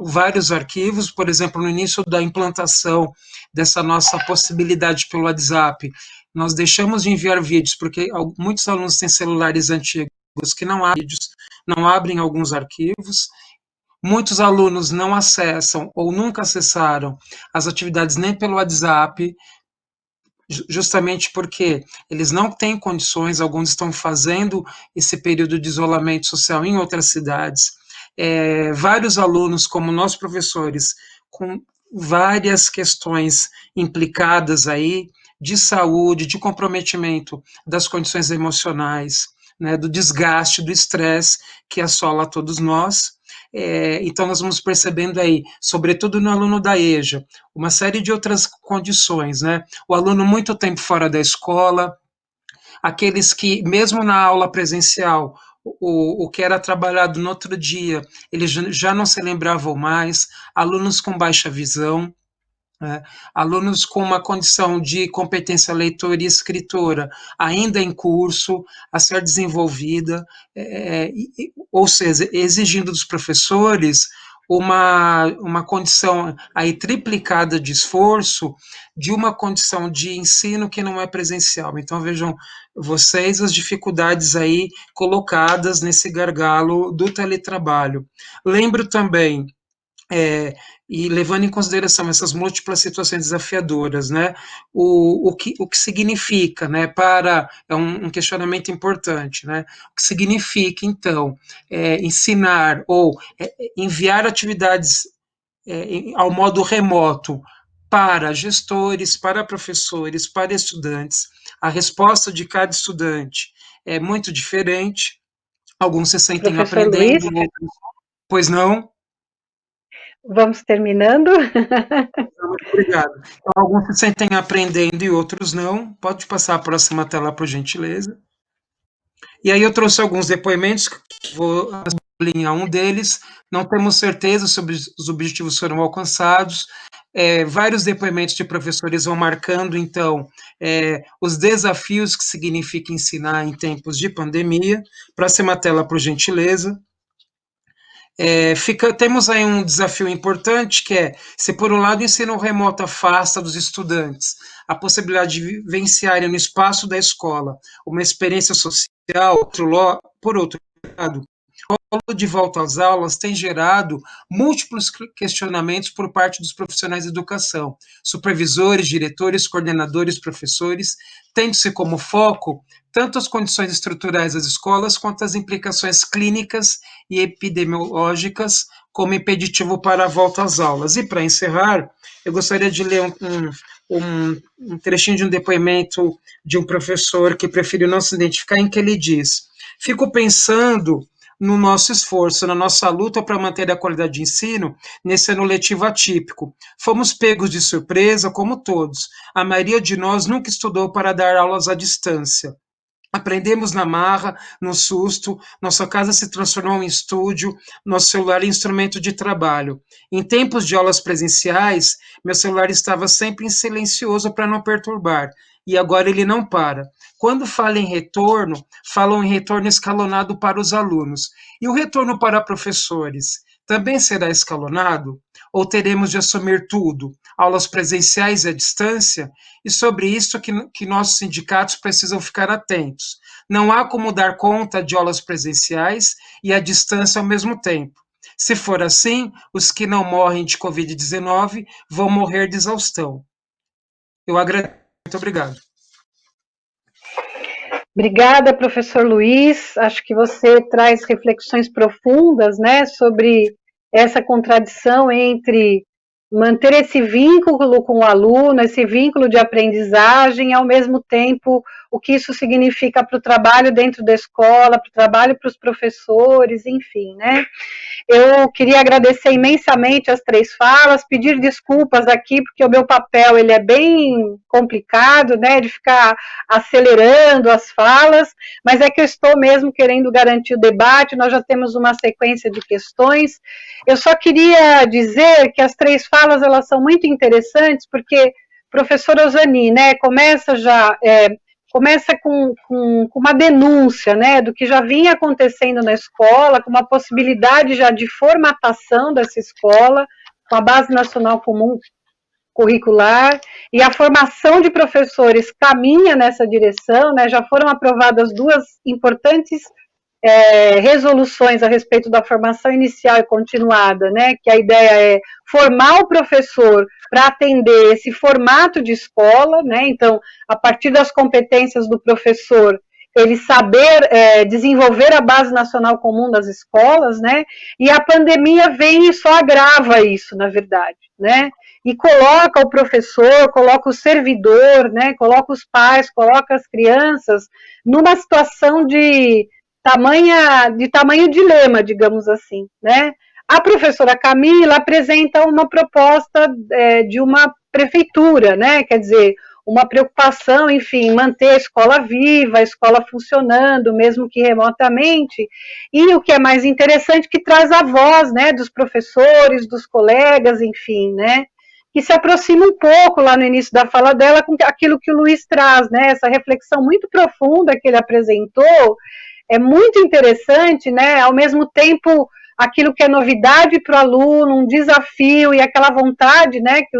vários arquivos. Por exemplo, no início da implantação dessa nossa possibilidade pelo WhatsApp, nós deixamos de enviar vídeos, porque muitos alunos têm celulares antigos que não abrem vídeos, não abrem alguns arquivos. Muitos alunos não acessam ou nunca acessaram as atividades nem pelo WhatsApp, justamente porque eles não têm condições, alguns estão fazendo esse período de isolamento social em outras cidades. Vários alunos, como nós professores, com várias questões implicadas aí, de saúde, de comprometimento das condições emocionais, né, do desgaste, do estresse que assola a todos nós. Então, nós vamos percebendo aí, sobretudo no aluno da EJA, uma série de outras condições, né? O aluno muito tempo fora da escola, aqueles que, mesmo na aula presencial, o que era trabalhado no outro dia, eles já não se lembravam mais, alunos com baixa visão, alunos com uma condição de competência leitora e escritora ainda em curso, a ser desenvolvida, ou seja, exigindo dos professores uma condição aí triplicada de esforço, de uma condição de ensino que não é presencial. Então, vejam vocês as dificuldades aí colocadas nesse gargalo do teletrabalho. Lembro também, e levando em consideração essas múltiplas situações desafiadoras, né, o que significa, né, é um questionamento importante, né, o que significa, então, ensinar ou enviar atividades ao modo remoto para gestores, para professores, para estudantes. A resposta de cada estudante é muito diferente. Alguns se sentem Professor aprendendo, Luiz, outros, pois não. vamos terminando. Muito obrigado. Então, alguns se sentem aprendendo e outros não. Pode passar a próxima tela, por gentileza. E aí eu trouxe alguns depoimentos, vou sublinhar um deles. Não temos certeza sobre os objetivos que foram alcançados. Vários depoimentos de professores vão marcando, então, os desafios que significa ensinar em tempos de pandemia. Próxima tela, por gentileza. Temos aí um desafio importante, que é, se por um lado o ensino remoto afasta dos estudantes a possibilidade de vivenciarem no espaço da escola uma experiência social, por outro lado, o de volta às aulas tem gerado múltiplos questionamentos por parte dos profissionais de educação, supervisores, diretores, coordenadores, professores, tendo-se como foco tanto as condições estruturais das escolas quanto as implicações clínicas e epidemiológicas como impeditivo para a volta às aulas. E para encerrar, eu gostaria de ler um trechinho de um depoimento de um professor que preferiu não se identificar, em que ele diz: fico pensando no nosso esforço, na nossa luta para manter a qualidade de ensino nesse ano letivo atípico. Fomos pegos de surpresa, como todos. A maioria de nós nunca estudou para dar aulas à distância. Aprendemos na marra, no susto, nossa casa se transformou em estúdio, nosso celular em instrumento de trabalho. Em tempos de aulas presenciais, meu celular estava sempre em silencioso para não perturbar, e agora ele não para. Quando falam em retorno escalonado para os alunos. E o retorno para professores também será escalonado? Ou teremos de assumir tudo, aulas presenciais e à distância? E sobre isso que nossos sindicatos precisam ficar atentos. Não há como dar conta de aulas presenciais e à distância ao mesmo tempo. Se for assim, os que não morrem de Covid-19 vão morrer de exaustão. Eu agradeço. Muito obrigado. Obrigada, professor Luiz. Acho que você traz reflexões profundas, né, sobre essa contradição entre manter esse vínculo com o aluno, esse vínculo de aprendizagem, e ao mesmo tempo o que isso significa para o trabalho dentro da escola, para o trabalho para os professores, enfim, né? Eu queria agradecer imensamente as três falas, pedir desculpas aqui, porque o meu papel ele é bem complicado, né, de ficar acelerando as falas, mas é que eu estou mesmo querendo garantir o debate, nós já temos uma sequência de questões. Eu só queria dizer que as três falas, elas são muito interessantes, porque, professora Osani, né, começa com uma denúncia, né, do que já vinha acontecendo na escola, com uma possibilidade já de formatação dessa escola, com a Base Nacional Comum Curricular, e a formação de professores caminha nessa direção, né, já foram aprovadas duas importantes resoluções a respeito da formação inicial e continuada, né, que a ideia é formar o professor para atender esse formato de escola, né, então, a partir das competências do professor, ele saber desenvolver a Base Nacional Comum das escolas, né, e a pandemia vem e só agrava isso, na verdade, né, e coloca o professor, coloca o servidor, né, coloca os pais, coloca as crianças numa situação de tamanho dilema, digamos assim, né? A professora Camila apresenta uma proposta de uma prefeitura, né? Quer dizer, uma preocupação, enfim, manter a escola viva, a escola funcionando, mesmo que remotamente, e o que é mais interessante, que traz a voz, né, dos professores, dos colegas, enfim, né? Que se aproxima um pouco lá no início da fala dela com aquilo que o Luiz traz, né? Essa reflexão muito profunda que ele apresentou. É muito interessante, né? Ao mesmo tempo, aquilo que é novidade para o aluno, um desafio e aquela vontade, né, que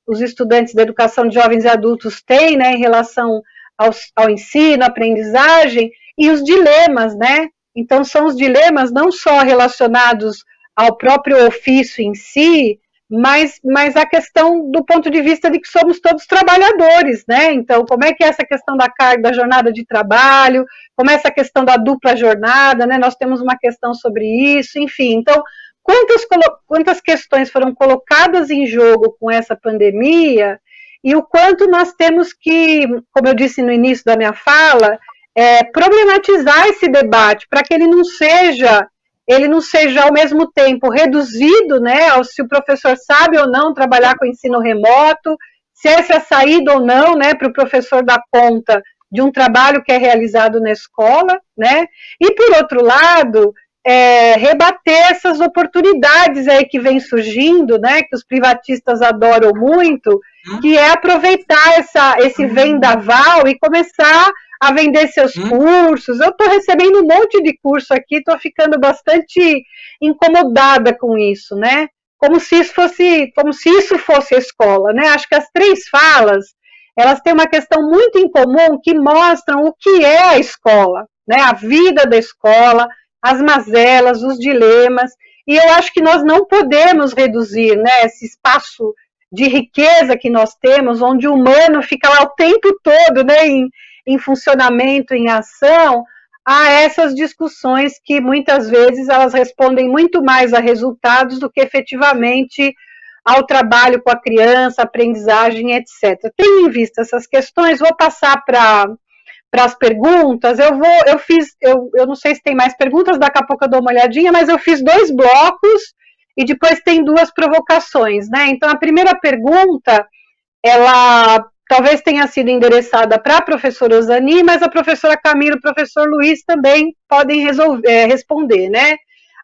os estudantes da educação de jovens e adultos têm, né, em relação ao ensino, à aprendizagem, e os dilemas, né? Então, são os dilemas não só relacionados ao próprio ofício em si, mas a questão do ponto de vista de que somos todos trabalhadores, né? Então, como é que é essa questão da carga, da jornada de trabalho, como é essa questão da dupla jornada, né? Nós temos uma questão sobre isso, enfim. Então, quantas questões foram colocadas em jogo com essa pandemia e o quanto nós temos que, como eu disse no início da minha fala, problematizar esse debate para que ele não seja ao mesmo tempo reduzido, né, se o professor sabe ou não trabalhar com ensino remoto, se essa é a saída ou não, né, para o professor dar conta de um trabalho que é realizado na escola, né, e por outro lado, rebater essas oportunidades aí que vem surgindo, né, que os privatistas adoram muito, que é aproveitar esse vendaval e começar a vender seus cursos. Eu estou recebendo um monte de curso aqui, estou ficando bastante incomodada com isso, né? Como se isso fosse a escola, né? Acho que as três falas, elas têm uma questão muito em comum que mostram o que é a escola, né? A vida da escola, as mazelas, os dilemas, e eu acho que nós não podemos reduzir, né, esse espaço de riqueza que nós temos, onde o humano fica lá o tempo todo, né, em funcionamento, em ação, a essas discussões que muitas vezes elas respondem muito mais a resultados do que efetivamente ao trabalho com a criança, aprendizagem, etc. Tendo em vista essas questões, vou passar para as perguntas. Eu não sei se tem mais perguntas, daqui a pouco eu dou uma olhadinha, mas eu fiz 2 blocos e depois tem 2 provocações, né? Então, a primeira pergunta, ela talvez tenha sido endereçada para a professora Osani, mas a professora Camila e o professor Luiz também podem responder, né?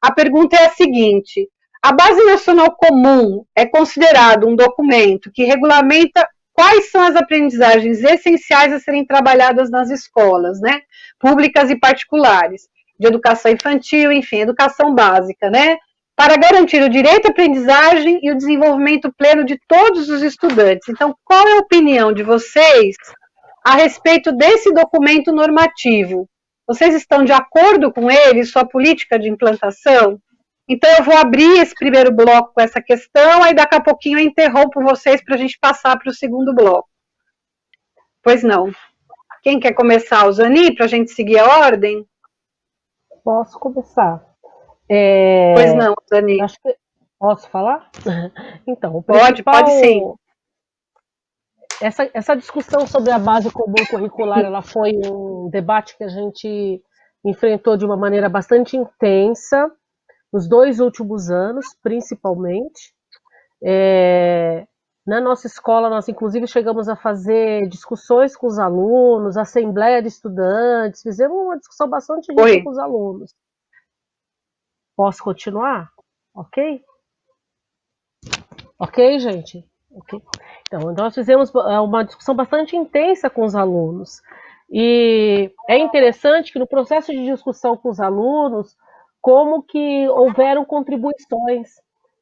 A pergunta é a seguinte: a Base Nacional Comum é considerado um documento que regulamenta quais são as aprendizagens essenciais a serem trabalhadas nas escolas, né? Públicas e particulares, de educação infantil, enfim, educação básica, né? Para garantir o direito à aprendizagem e o desenvolvimento pleno de todos os estudantes. Então, qual é a opinião de vocês a respeito desse documento normativo? Vocês estão de acordo com ele, sua política de implantação? Então, eu vou abrir esse primeiro bloco com essa questão, aí daqui a pouquinho eu interrompo vocês para a gente passar para o segundo bloco. Pois não. Quem quer começar? Osani, para a gente seguir a ordem? Posso começar. Pois não, Osani. Posso falar? Então, pode sim. Essa discussão sobre a base comum curricular, ela foi um debate que a gente enfrentou de uma maneira bastante intensa, nos 2 últimos anos, principalmente. Na nossa escola, nós inclusive chegamos a fazer discussões com os alunos, assembleia de estudantes, fizemos uma discussão bastante rica com os alunos. Posso continuar? Ok? Ok, gente? Okay. Então, nós fizemos uma discussão bastante intensa com os alunos. E é interessante que no processo de discussão com os alunos, como que houveram contribuições,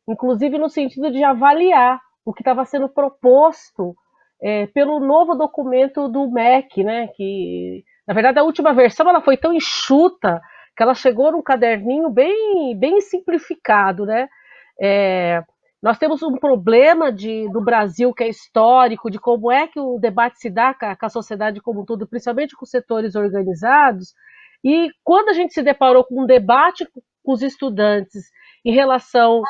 inclusive no sentido de avaliar o que estava sendo proposto pelo novo documento do MEC, né? Que, na verdade, a última versão ela foi tão enxuta que ela chegou num caderninho bem simplificado, né? Nós temos um problema do Brasil que é histórico, de como é que o debate se dá com a sociedade como um todo, principalmente com os setores organizados, e quando a gente se deparou com um debate com os estudantes em relação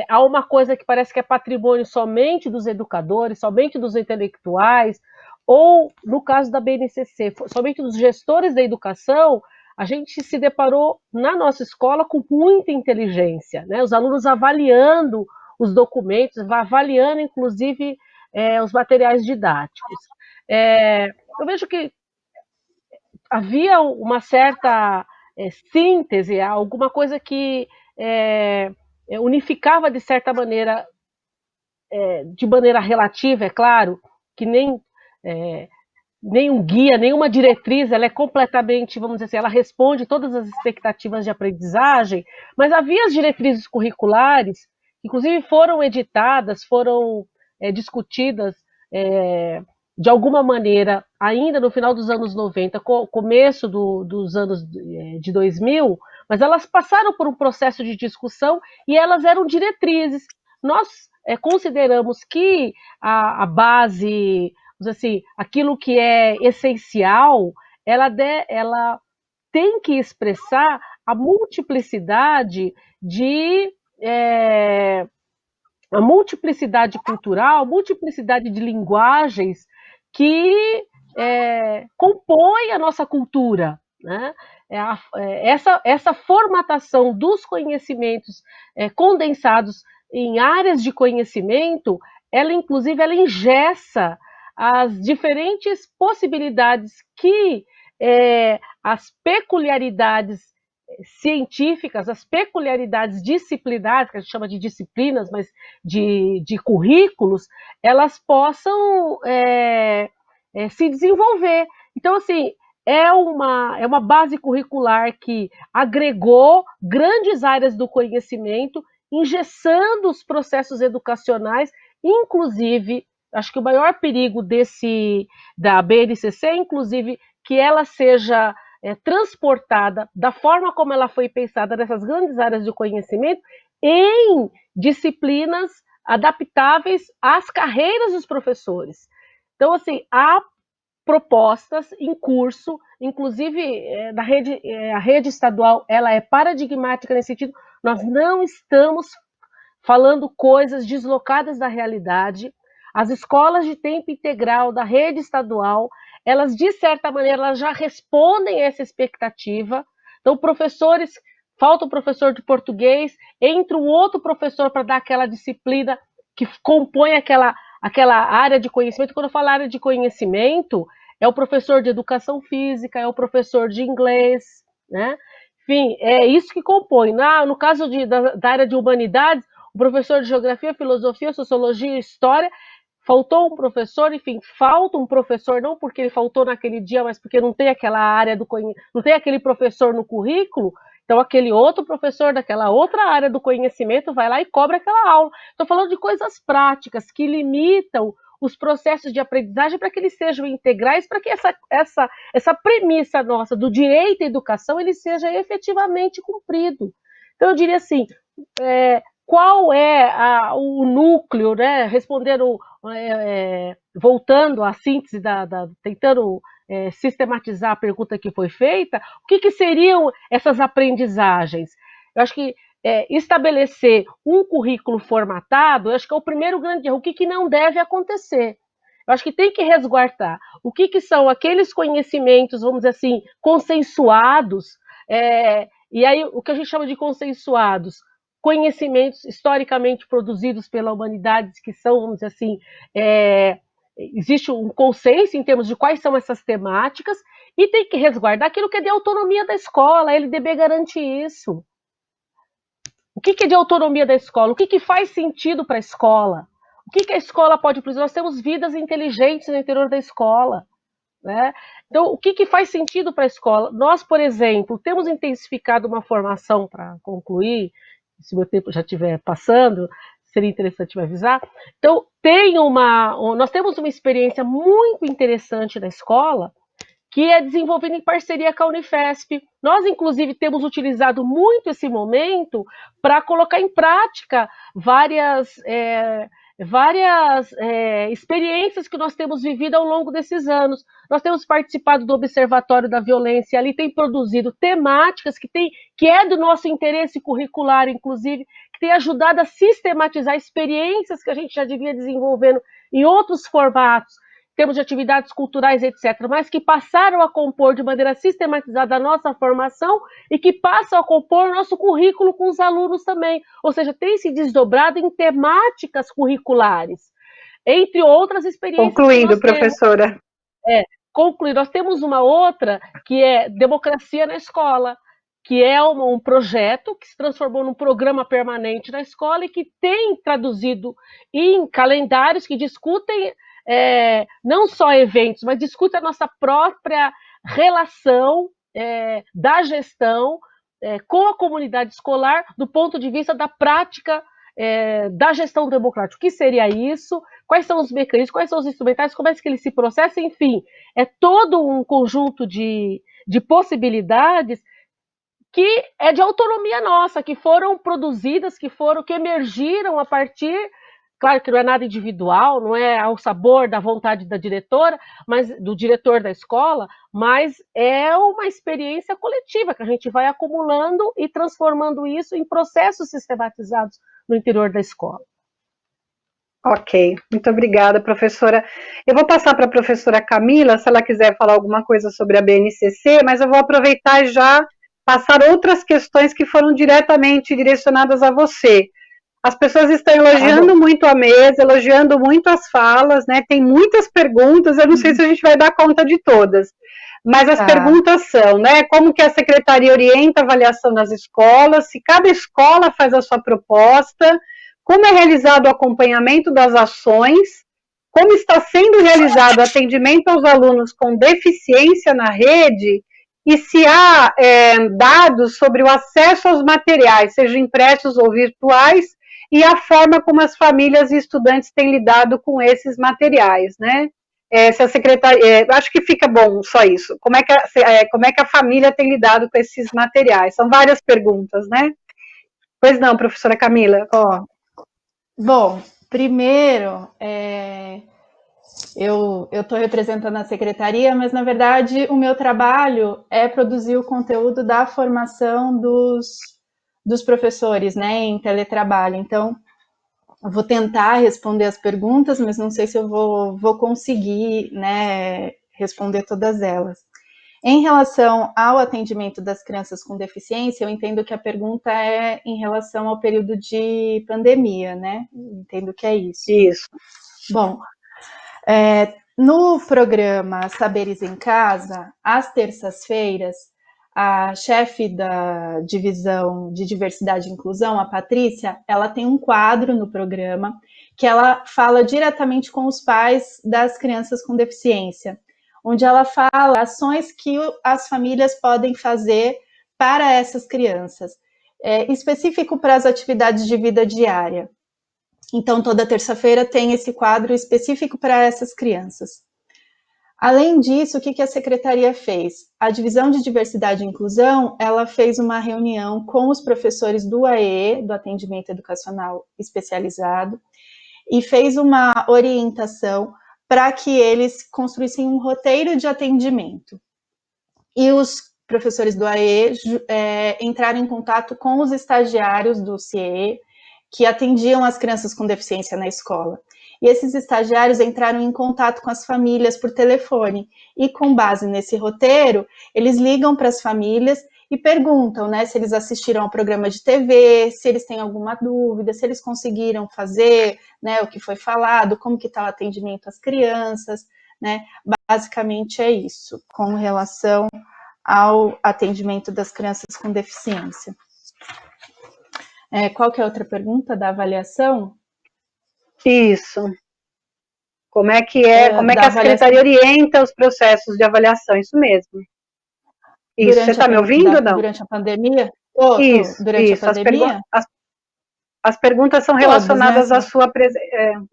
a uma coisa que parece que é patrimônio somente dos educadores, somente dos intelectuais, ou, no caso da BNCC, somente dos gestores da educação, a gente se deparou na nossa escola com muita inteligência, né? Os alunos avaliando os documentos, avaliando, inclusive, os materiais didáticos. Eu vejo que havia uma certa síntese, alguma coisa que unificava, de certa maneira, de maneira relativa, é claro, que nem um guia, nenhuma diretriz, ela é completamente, vamos dizer assim, ela responde todas as expectativas de aprendizagem, mas havia as diretrizes curriculares, que inclusive foram editadas, foram discutidas de alguma maneira, ainda no final dos anos 90, começo dos anos de 2000, mas elas passaram por um processo de discussão e elas eram diretrizes. Nós consideramos que a base, assim, aquilo que é essencial, ela tem que expressar a multiplicidade a multiplicidade cultural, multiplicidade de linguagens que compõem a nossa cultura, né? Essa formatação dos conhecimentos condensados em áreas de conhecimento, inclusive, ela engessa as diferentes possibilidades que as peculiaridades científicas, as peculiaridades disciplinares, que a gente chama de disciplinas, mas de currículos, elas possam se desenvolver. Então, assim, é uma base curricular que agregou grandes áreas do conhecimento, engessando os processos educacionais, inclusive, acho que o maior perigo da BNCC é, inclusive, que ela seja transportada da forma como ela foi pensada nessas grandes áreas de conhecimento em disciplinas adaptáveis às carreiras dos professores. Então, assim, há propostas em curso, inclusive a rede estadual, ela é paradigmática nesse sentido. Nós não estamos falando coisas deslocadas da realidade. As escolas de tempo integral da rede estadual, elas, de certa maneira, elas já respondem a essa expectativa. Então, falta um professor de português, entra um outro professor para dar aquela disciplina que compõe aquela área de conhecimento. Quando eu falo área de conhecimento, é o professor de educação física, é o professor de inglês, né? Enfim, é isso que compõe. No caso da área de humanidades, o professor de geografia, filosofia, sociologia, história, faltou um professor, enfim, falta um professor, não porque ele faltou naquele dia, mas porque não tem aquela área não tem aquele professor no currículo, então aquele outro professor daquela outra área do conhecimento vai lá e cobra aquela aula. Estou falando de coisas práticas que limitam os processos de aprendizagem para que eles sejam integrais, para que essa premissa nossa do direito à educação ele seja efetivamente cumprido. Então eu diria assim, qual é o núcleo, né? Respondendo, voltando à síntese, tentando sistematizar a pergunta que foi feita, o que seriam essas aprendizagens? Eu acho que estabelecer um currículo formatado, eu acho que é o primeiro grande erro. O que não deve acontecer? Eu acho que tem que resguardar o que são aqueles conhecimentos, vamos dizer assim, consensuados, e aí o que a gente chama de consensuados, conhecimentos historicamente produzidos pela humanidade, que são, vamos dizer assim, existe um consenso em termos de quais são essas temáticas, e tem que resguardar aquilo que é de autonomia da escola. A LDB garante isso. O que é de autonomia da escola? O que faz sentido para a escola? O que a escola pode produzir? Nós temos vidas inteligentes no interior da escola, né? Então, o que faz sentido para a escola? Nós, por exemplo, temos intensificado uma formação, para concluir, se meu tempo já estiver passando, seria interessante me avisar. Então, nós temos uma experiência muito interessante na escola, que é desenvolvida em parceria com a Unifesp. Nós, inclusive, temos utilizado muito esse momento para colocar em prática várias experiências que nós temos vivido ao longo desses anos. Nós temos participado do Observatório da Violência, ali tem produzido temáticas que é do nosso interesse curricular, inclusive, que tem ajudado a sistematizar experiências que a gente já devia desenvolvendo em outros formatos, em termos de atividades culturais, etc., mas que passaram a compor de maneira sistematizada a nossa formação e que passam a compor o nosso currículo com os alunos também. Ou seja, tem se desdobrado em temáticas curriculares, entre outras experiências. Concluindo, professora. Concluindo, nós temos uma outra que é Democracia na Escola, que é um projeto que se transformou num programa permanente na escola e que tem traduzido em calendários que discutem não só eventos, mas discute a nossa própria relação da gestão com a comunidade escolar do ponto de vista da prática da gestão democrática. O que seria isso? Quais são os mecanismos? Quais são os instrumentais? Como é que ele se processa? Enfim, é todo um conjunto de possibilidades que é de autonomia nossa, que foram produzidas, que emergiram a partir Claro que não é nada individual, não é ao sabor da vontade da diretora, mas do diretor da escola, mas é uma experiência coletiva que a gente vai acumulando e transformando isso em processos sistematizados no interior da escola. Ok, muito obrigada, professora. Eu vou passar para a professora Camila, se ela quiser falar alguma coisa sobre a BNCC, mas eu vou aproveitar e já passar outras questões que foram diretamente direcionadas a você. As pessoas estão elogiando muito a mesa, elogiando muito as falas, né? Tem muitas perguntas, eu não sei se a gente vai dar conta de todas. Mas as perguntas são, né? Como que a secretaria orienta a avaliação nas escolas, se cada escola faz a sua proposta, como é realizado o acompanhamento das ações, como está sendo realizado o atendimento aos alunos com deficiência na rede, e se há dados sobre o acesso aos materiais, sejam impressos ou virtuais, e a forma como as famílias e estudantes têm lidado com esses materiais, né? Se a secretaria, acho que fica bom só isso. Como é que a família tem lidado com esses materiais? São várias perguntas, né? Pois não, professora Camila. Bom, primeiro, eu estou representando a secretaria, mas na verdade o meu trabalho é produzir o conteúdo da formação dos professores, né, em teletrabalho. Então, eu vou tentar responder as perguntas, mas não sei se eu vou conseguir, né, responder todas elas. Em relação ao atendimento das crianças com deficiência, eu entendo que a pergunta é em relação ao período de pandemia, né? Entendo que é isso. Isso. Bom, no programa Saberes em Casa, às terças-feiras, a chefe da divisão de diversidade e inclusão, a Patrícia, ela tem um quadro no programa que ela fala diretamente com os pais das crianças com deficiência, onde ela fala ações que as famílias podem fazer para essas crianças, específico para as atividades de vida diária. Então, toda terça-feira tem esse quadro específico para essas crianças. Além disso, o que a secretaria fez? A divisão de diversidade e inclusão, ela fez uma reunião com os professores do AE, do atendimento educacional especializado, e fez uma orientação para que eles construíssem um roteiro de atendimento. E os professores do AE entraram em contato com os estagiários do CIE, que atendiam as crianças com deficiência na escola. E esses estagiários entraram em contato com as famílias por telefone. E com base nesse roteiro, eles ligam para as famílias e perguntam, né, se eles assistiram ao programa de TV, se eles têm alguma dúvida, se eles conseguiram fazer, né, o que foi falado, como que está o atendimento às crianças, né? Basicamente é isso, com relação ao atendimento das crianças com deficiência. Qual que é a outra pergunta da avaliação? Isso. Como é que a secretaria orienta os processos de avaliação? Isso mesmo. Isso, você está me ouvindo ou não? Durante a pandemia? Isso, durante a pandemia? As perguntas são relacionadas à sua presença.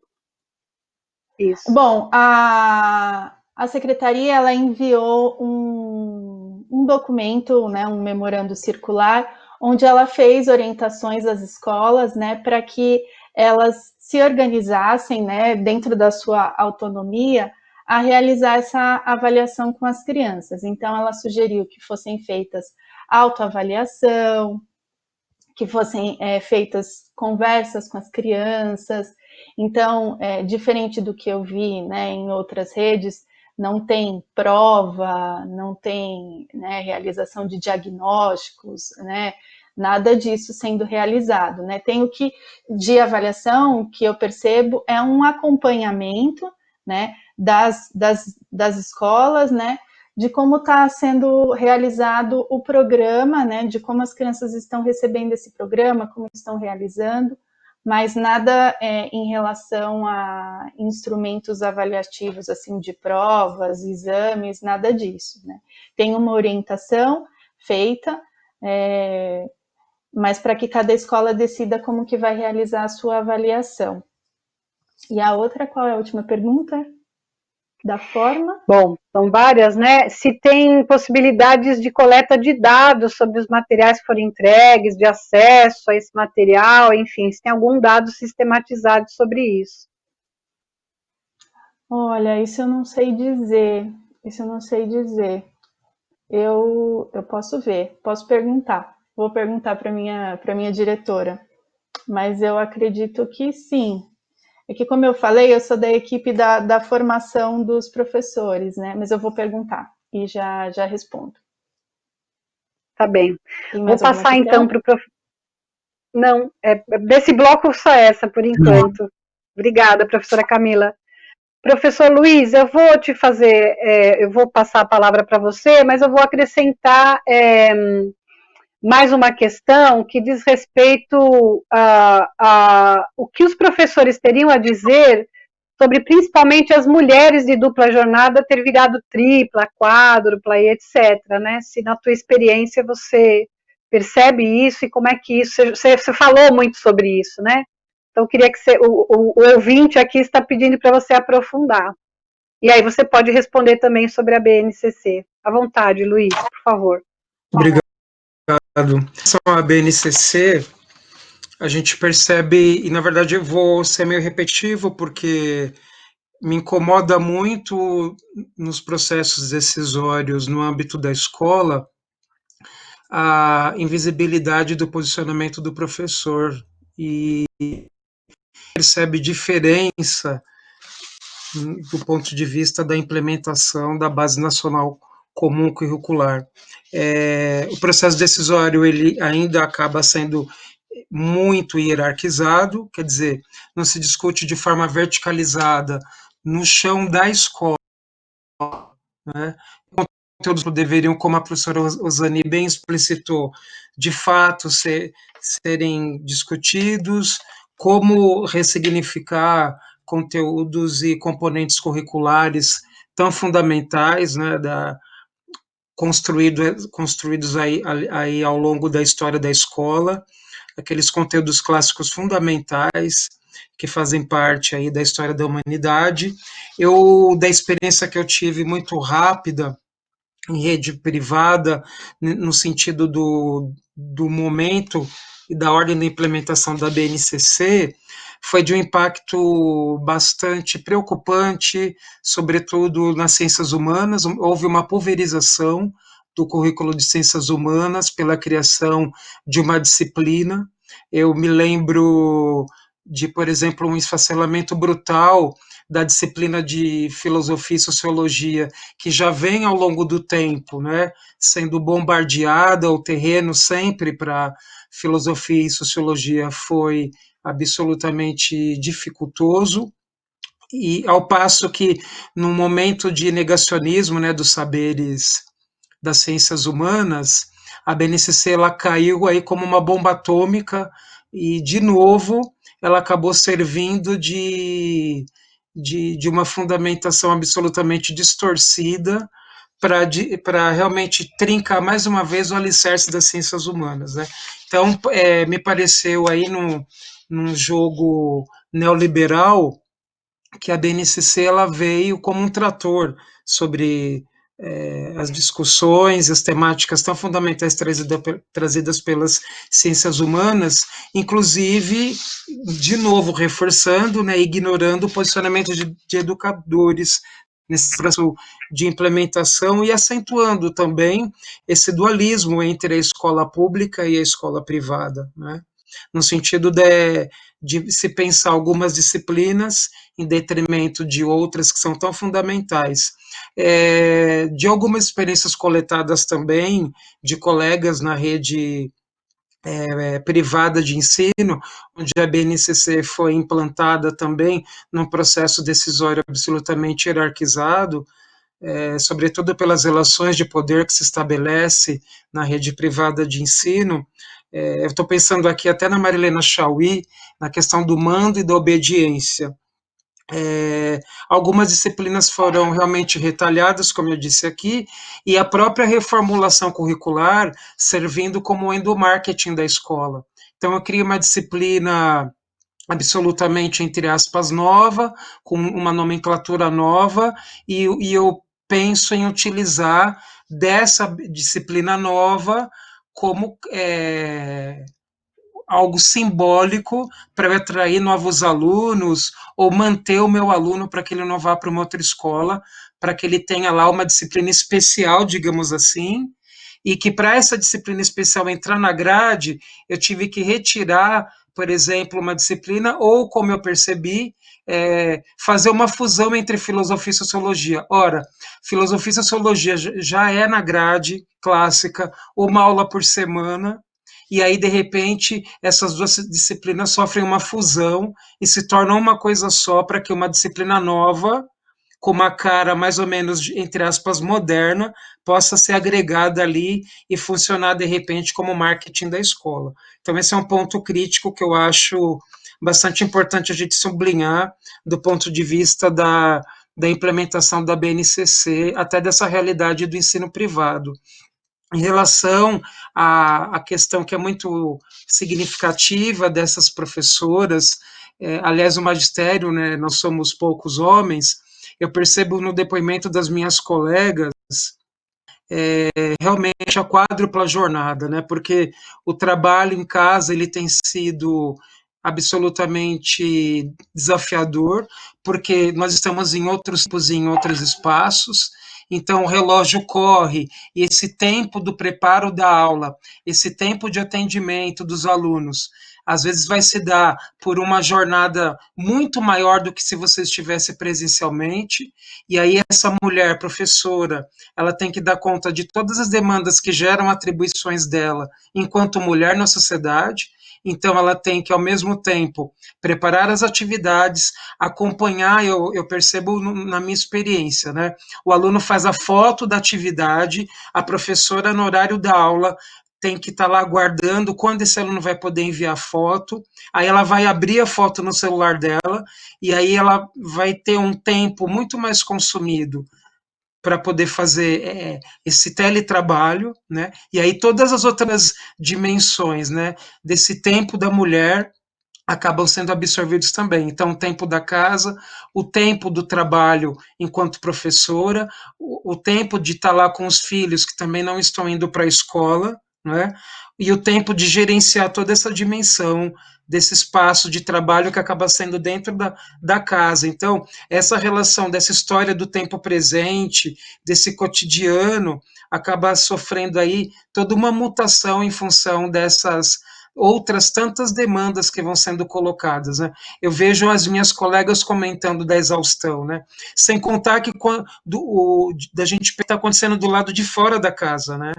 Isso. Bom, a secretaria ela enviou um documento, né, um memorando circular, onde ela fez orientações às escolas, né, para que elas se organizassem, né, dentro da sua autonomia, a realizar essa avaliação com as crianças. Então, ela sugeriu que fossem feitas autoavaliação, que fossem feitas conversas com as crianças. Então, diferente do que eu vi, né, em outras redes, não tem prova, não tem, né, realização de diagnósticos, né, nada disso sendo realizado, né. Tem o que de avaliação que eu percebo é um acompanhamento, né, das escolas, né, de como está sendo realizado o programa, né, de como as crianças estão recebendo esse programa, como estão realizando, mas nada em relação a instrumentos avaliativos, assim, de provas, exames, nada disso, né. Tem uma orientação feita, mas para que cada escola decida como que vai realizar a sua avaliação. E a outra, qual é a última pergunta? Da forma? Bom, são várias, né? Se tem possibilidades de coleta de dados sobre os materiais que forem entregues, de acesso a esse material, enfim, se tem algum dado sistematizado sobre isso. Olha, isso eu não sei dizer. Isso eu não sei dizer. Eu posso ver, posso perguntar. Vou perguntar para minha diretora. Mas eu acredito que sim. É que, como eu falei, eu sou da equipe da formação dos professores, né? Mas eu vou perguntar e já respondo. Tá bem. Tem Vou mais alguma passar então questão? para o professor. Não, desse bloco só essa, por enquanto. Obrigada, professora Camila. Professor Luiz, eu vou te fazer, eu vou passar a palavra para você, mas eu vou acrescentar mais uma questão que diz respeito a o que os professores teriam a dizer sobre principalmente as mulheres de dupla jornada ter virado tripla, quádrupla e etc., né? Se na tua experiência você percebe isso e como é que isso, você falou muito sobre isso, né? Então eu queria que o ouvinte aqui está pedindo para você aprofundar. E aí você pode responder também sobre a BNCC. À vontade, Luiz, por favor. Obrigado. Em relação à BNCC, a gente percebe, e na verdade eu vou ser meio repetitivo, porque me incomoda muito nos processos decisórios no âmbito da escola a invisibilidade do posicionamento do professor e percebe diferença do ponto de vista da implementação da Base Nacional Comum Curricular. O processo decisório ele ainda acaba sendo muito hierarquizado, quer dizer, não se discute de forma verticalizada no chão da escola, né? Conteúdos deveriam, como a professora Osani bem explicitou, de fato serem discutidos, como ressignificar conteúdos e componentes curriculares tão fundamentais, né, construídos aí ao longo da história da escola, aqueles conteúdos clássicos fundamentais que fazem parte aí da história da humanidade. Da experiência que eu tive muito rápida em rede privada, no sentido do momento e da ordem da implementação da BNCC, foi de um impacto bastante preocupante, sobretudo nas ciências humanas. Houve uma pulverização do currículo de ciências humanas pela criação de uma disciplina. Eu me lembro de, por exemplo, um esfacelamento brutal da disciplina de filosofia e sociologia, que já vem ao longo do tempo, né, sendo bombardeada, o terreno sempre para filosofia e sociologia foi absolutamente dificultoso, e ao passo que, no momento de negacionismo, né, dos saberes das ciências humanas, a BNCC ela caiu aí como uma bomba atômica e, de novo, ela acabou servindo de uma fundamentação absolutamente distorcida para realmente trincar mais uma vez o alicerce das ciências humanas, né? Então, me pareceu aí num jogo neoliberal que a BNCC ela veio como um trator sobre as discussões, as temáticas tão fundamentais trazidas pelas ciências humanas, inclusive, de novo, reforçando, né, ignorando o posicionamento de educadores nesse processo de implementação e acentuando também esse dualismo entre a escola pública e a escola privada, né? No sentido de se pensar algumas disciplinas em detrimento de outras que são tão fundamentais. De algumas experiências coletadas também de colegas na rede privada de ensino, onde a BNCC foi implantada também num processo decisório absolutamente hierarquizado, sobretudo pelas relações de poder que se estabelece na rede privada de ensino. Eu estou pensando aqui até na Marilena Chauí, na questão do mando e da obediência. Algumas disciplinas foram realmente retalhadas, como eu disse aqui, e a própria reformulação curricular servindo como endomarketing da escola. Então, eu criei uma disciplina absolutamente, entre aspas, nova, com uma nomenclatura nova, e eu penso em utilizar dessa disciplina nova como algo simbólico para eu atrair novos alunos ou manter o meu aluno para que ele não vá para uma outra escola, para que ele tenha lá uma disciplina especial, digamos assim, e que para essa disciplina especial entrar na grade, eu tive que retirar, por exemplo, uma disciplina, ou, como eu percebi, fazer uma fusão entre filosofia e sociologia. Ora, filosofia e sociologia já é na grade clássica, uma aula por semana, e aí, de repente, essas duas disciplinas sofrem uma fusão e se tornam uma coisa só para que uma disciplina nova, com uma cara mais ou menos, entre aspas, moderna, possa ser agregada ali e funcionar, de repente, como marketing da escola. Então, esse é um ponto crítico que eu acho bastante importante a gente sublinhar do ponto de vista da implementação da BNCC, até dessa realidade do ensino privado. Em relação à questão que é muito significativa dessas professoras, aliás, o magistério, né, nós somos poucos homens, eu percebo no depoimento das minhas colegas realmente a quádrupla jornada, né? Porque o trabalho em casa ele tem sido absolutamente desafiador, porque nós estamos em outros tempos, em outros espaços, então o relógio corre, e esse tempo do preparo da aula, esse tempo de atendimento dos alunos, às vezes vai se dar por uma jornada muito maior do que se você estivesse presencialmente, e aí essa mulher professora, ela tem que dar conta de todas as demandas que geram atribuições dela enquanto mulher na sociedade. Então, ela tem que, ao mesmo tempo, preparar as atividades, acompanhar, eu percebo na minha experiência, né? O aluno faz a foto da atividade, a professora, no horário da aula, tem que estar lá aguardando quando esse aluno vai poder enviar foto, aí ela vai abrir a foto no celular dela, e aí ela vai ter um tempo muito mais consumido para poder fazer esse teletrabalho, né? E aí todas as outras dimensões, né, desse tempo da mulher acabam sendo absorvidos também. Então, o tempo da casa, o tempo do trabalho enquanto professora, o tempo de estar lá com os filhos que também não estão indo para a escola, né? E o tempo de gerenciar toda essa dimensão desse espaço de trabalho que acaba sendo dentro da casa. Então, essa relação dessa história do tempo presente, desse cotidiano, acaba sofrendo aí toda uma mutação em função dessas outras tantas demandas que vão sendo colocadas, né? Eu vejo as minhas colegas comentando da exaustão, né? Sem contar que da gente está acontecendo do lado de fora da casa, né?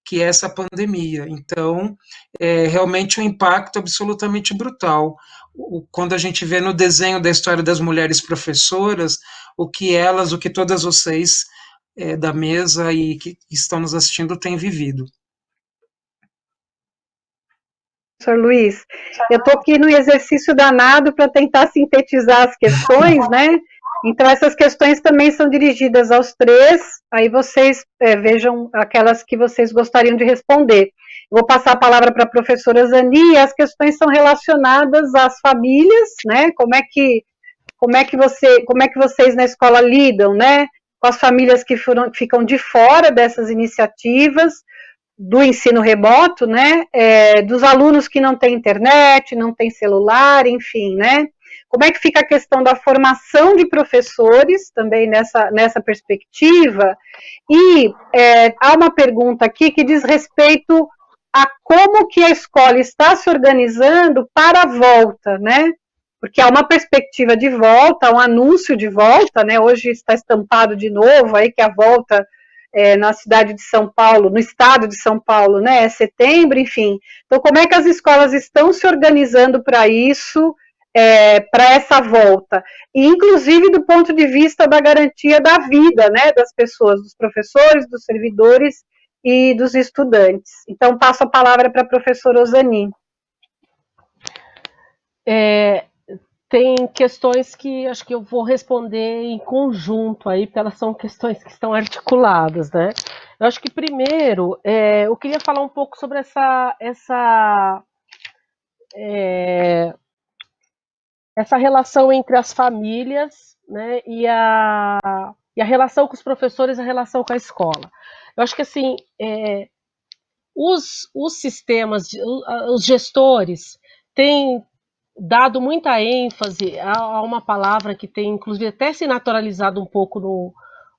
Que é essa pandemia. Então, é realmente um impacto absolutamente brutal. Quando a gente vê no desenho da história das mulheres professoras, o que todas vocês da mesa e que estão nos assistindo têm vivido. Professor Luiz, eu estou aqui no exercício danado para tentar sintetizar as questões, né? Então, essas questões também são dirigidas aos três, aí vocês vejam aquelas que vocês gostariam de responder. Vou passar a palavra para a professora Zani, e as questões são relacionadas às famílias, né? Como é que vocês na escola lidam, né? Com as famílias que ficam de fora dessas iniciativas, do ensino remoto, né, dos alunos que não têm internet, não têm celular, enfim, né, como é que fica a questão da formação de professores, também nessa perspectiva, e há uma pergunta aqui que diz respeito a como que a escola está se organizando para a volta, né, porque há uma perspectiva de volta, um anúncio de volta, né, hoje está estampado de novo aí que a volta na cidade de São Paulo, no estado de São Paulo, né, é setembro, enfim. Então, como é que as escolas estão se organizando para isso, para essa volta? E, inclusive, do ponto de vista da garantia da vida, né, das pessoas, dos professores, dos servidores e dos estudantes. Então, passo a palavra para a professora Osani. Tem questões que acho que eu vou responder em conjunto aí, porque elas são questões que estão articuladas, né? Eu acho que primeiro eu queria falar um pouco sobre essa relação entre as famílias, né, e a relação com os professores, a relação com a escola. Eu acho que assim, os sistemas, os gestores têm dado muita ênfase a uma palavra que tem, inclusive, até se naturalizado um pouco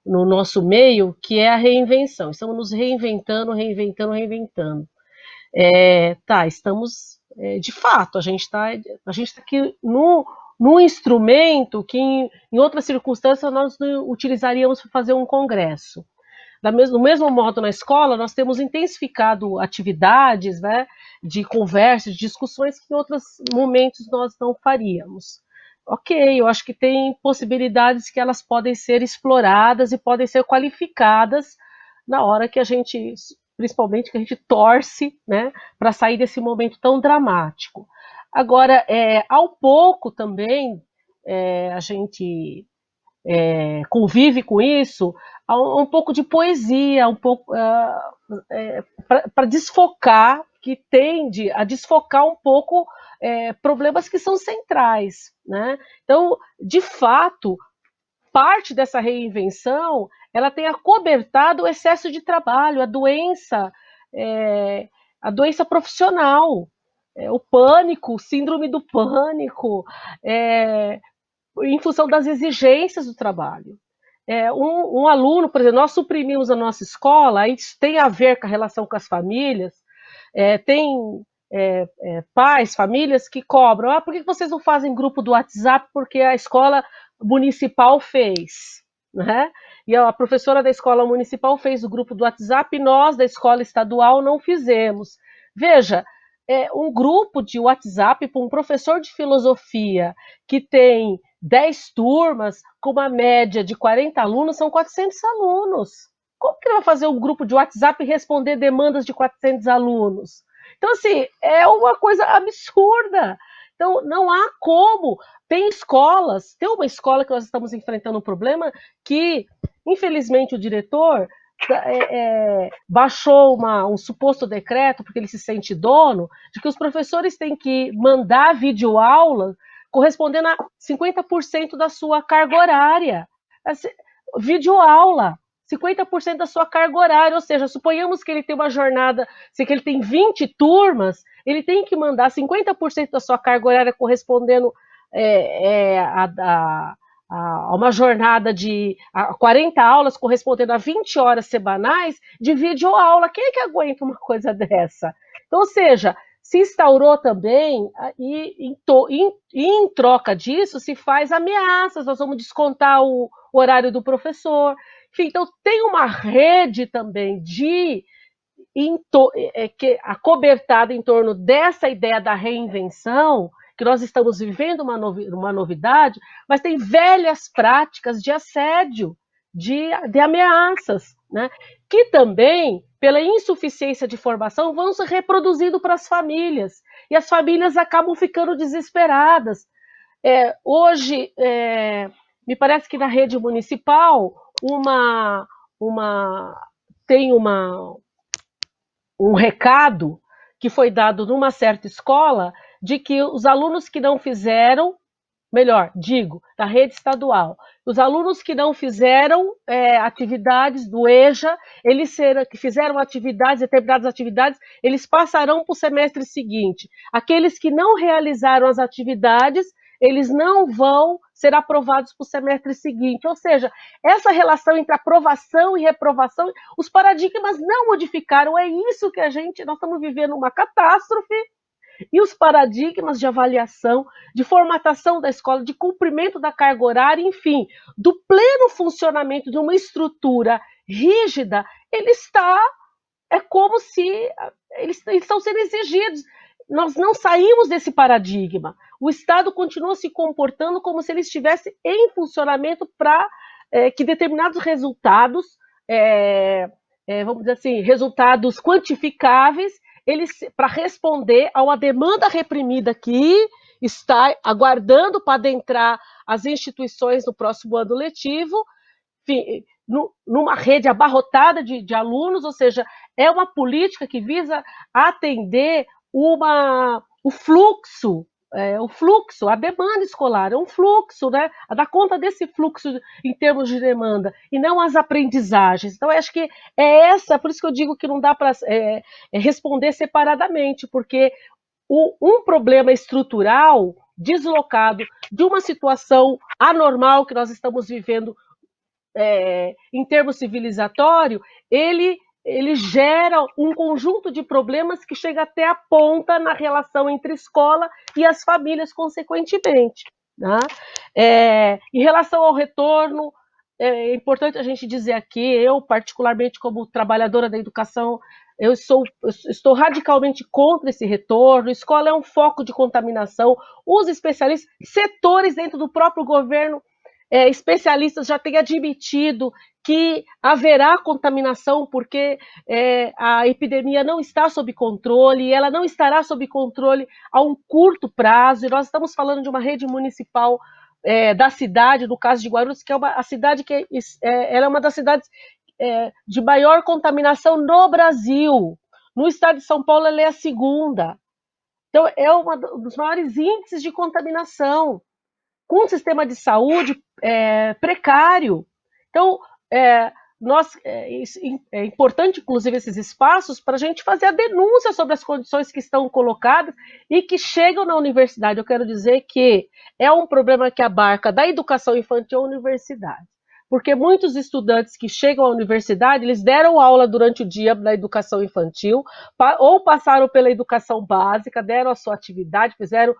no nosso meio, que é a reinvenção. Estamos nos reinventando, reinventando, reinventando. Estamos, de fato, a gente está aqui num instrumento que, em outras circunstâncias, nós utilizaríamos para fazer um congresso. Do mesmo modo, na escola, nós temos intensificado atividades, né, de conversas, de discussões que em outros momentos nós não faríamos. Ok, eu acho que tem possibilidades que elas podem ser exploradas e podem ser qualificadas na hora que a gente, principalmente que a gente torce, né, para sair desse momento tão dramático. Agora, ao pouco também, a gente convive com isso, um pouco de poesia, um pouco para desfocar, que tende a desfocar um pouco problemas que são centrais, né? Então, de fato, parte dessa reinvenção, ela tem acobertado o excesso de trabalho, a doença profissional, o pânico, o síndrome do pânico, em função das exigências do trabalho. Um aluno, por exemplo, nós suprimimos a nossa escola, isso tem a ver com a relação com as famílias, tem pais, famílias que cobram, por que vocês não fazem grupo do WhatsApp porque a escola municipal fez? Né? E a professora da escola municipal fez o grupo do WhatsApp e nós, da escola estadual, não fizemos. Veja, um grupo de WhatsApp para um professor de filosofia que tem 10 turmas, com uma média de 40 alunos, são 400 alunos. Como que ele vai fazer um grupo de WhatsApp e responder demandas de 400 alunos? Então, assim, é uma coisa absurda. Então, não há como. Tem uma escola que nós estamos enfrentando um problema que, infelizmente, o diretor baixou um suposto decreto, porque ele se sente dono, de que os professores têm que mandar videoaula correspondendo a 50% da sua carga horária. Videoaula, 50% da sua carga horária, ou seja, suponhamos que ele tem uma jornada, se que ele tem 20 turmas, ele tem que mandar 50% da sua carga horária correspondendo a uma jornada de 40 aulas, correspondendo a 20 horas semanais de videoaula. Quem é que aguenta uma coisa dessa? Então, ou seja, se instaurou também, e em troca disso, se faz ameaças, nós vamos descontar o horário do professor. Enfim, então tem uma rede também acobertada em torno dessa ideia da reinvenção, que nós estamos vivendo uma novidade, mas tem velhas práticas de assédio, de ameaças, né? Que também, pela insuficiência de formação, vão se reproduzindo para as famílias, e as famílias acabam ficando desesperadas. Hoje, me parece que na rede municipal, tem um recado que foi dado numa certa escola de que os alunos que não fizeram, da rede estadual, os alunos que não fizeram atividades do EJA, que fizeram determinadas atividades, eles passarão para o semestre seguinte. Aqueles que não realizaram as atividades, eles não vão ser aprovados para o semestre seguinte. Ou seja, essa relação entre aprovação e reprovação, os paradigmas não modificaram. É isso que nós estamos vivendo uma catástrofe, e os paradigmas de avaliação, de formatação da escola, de cumprimento da carga horária, enfim, do pleno funcionamento de uma estrutura rígida, é como se eles estão sendo exigidos. Nós não saímos desse paradigma. O Estado continua se comportando como se ele estivesse em funcionamento para que determinados resultados, vamos dizer assim, resultados quantificáveis, para responder a uma demanda reprimida que está aguardando para adentrar as instituições no próximo ano letivo, enfim, numa rede abarrotada de alunos, ou seja, é uma política que visa atender o fluxo o fluxo, a demanda escolar, é um fluxo, né? A dar conta desse fluxo em termos de demanda, e não as aprendizagens. Então, eu acho que por isso que eu digo que não dá para responder separadamente, porque um problema estrutural deslocado de uma situação anormal que nós estamos vivendo em termos civilizatório, ele gera um conjunto de problemas que chega até a ponta na relação entre escola e as famílias, consequentemente. Né? Em relação ao retorno, é importante a gente dizer aqui, eu particularmente como trabalhadora da educação, eu estou radicalmente contra esse retorno. Escola é um foco de contaminação. Os especialistas, setores dentro do próprio governo, especialistas já têm admitido que haverá contaminação porque a epidemia não está sob controle, e ela não estará sob controle a um curto prazo, e nós estamos falando de uma rede municipal da cidade, no caso de Guarulhos, que é a cidade ela é uma das cidades de maior contaminação no Brasil. No estado de São Paulo, ela é a segunda. Então, é um dos maiores índices de contaminação, com um sistema de saúde precário. Então, é importante, inclusive, esses espaços para a gente fazer a denúncia sobre as condições que estão colocadas e que chegam na universidade. Eu quero dizer que é um problema que abarca da educação infantil à universidade, porque muitos estudantes que chegam à universidade, eles deram aula durante o dia na educação infantil, ou passaram pela educação básica, deram a sua atividade, fizeram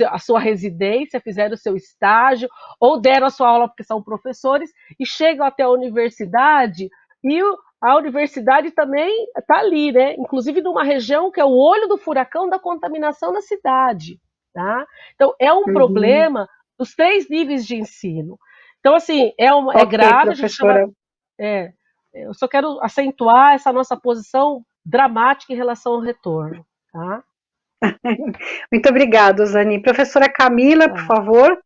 a sua residência, fizeram o seu estágio, ou deram a sua aula porque são professores, e chegam até a universidade, e a universidade também está ali, né? Inclusive numa região que é o olho do furacão da contaminação na cidade. Tá? Então, é um problema dos 3 níveis de ensino. Então, assim, é grave, professora. Eu só quero acentuar essa nossa posição dramática em relação ao retorno. Tá? Muito obrigada, Zani. Professora Camila, por favor.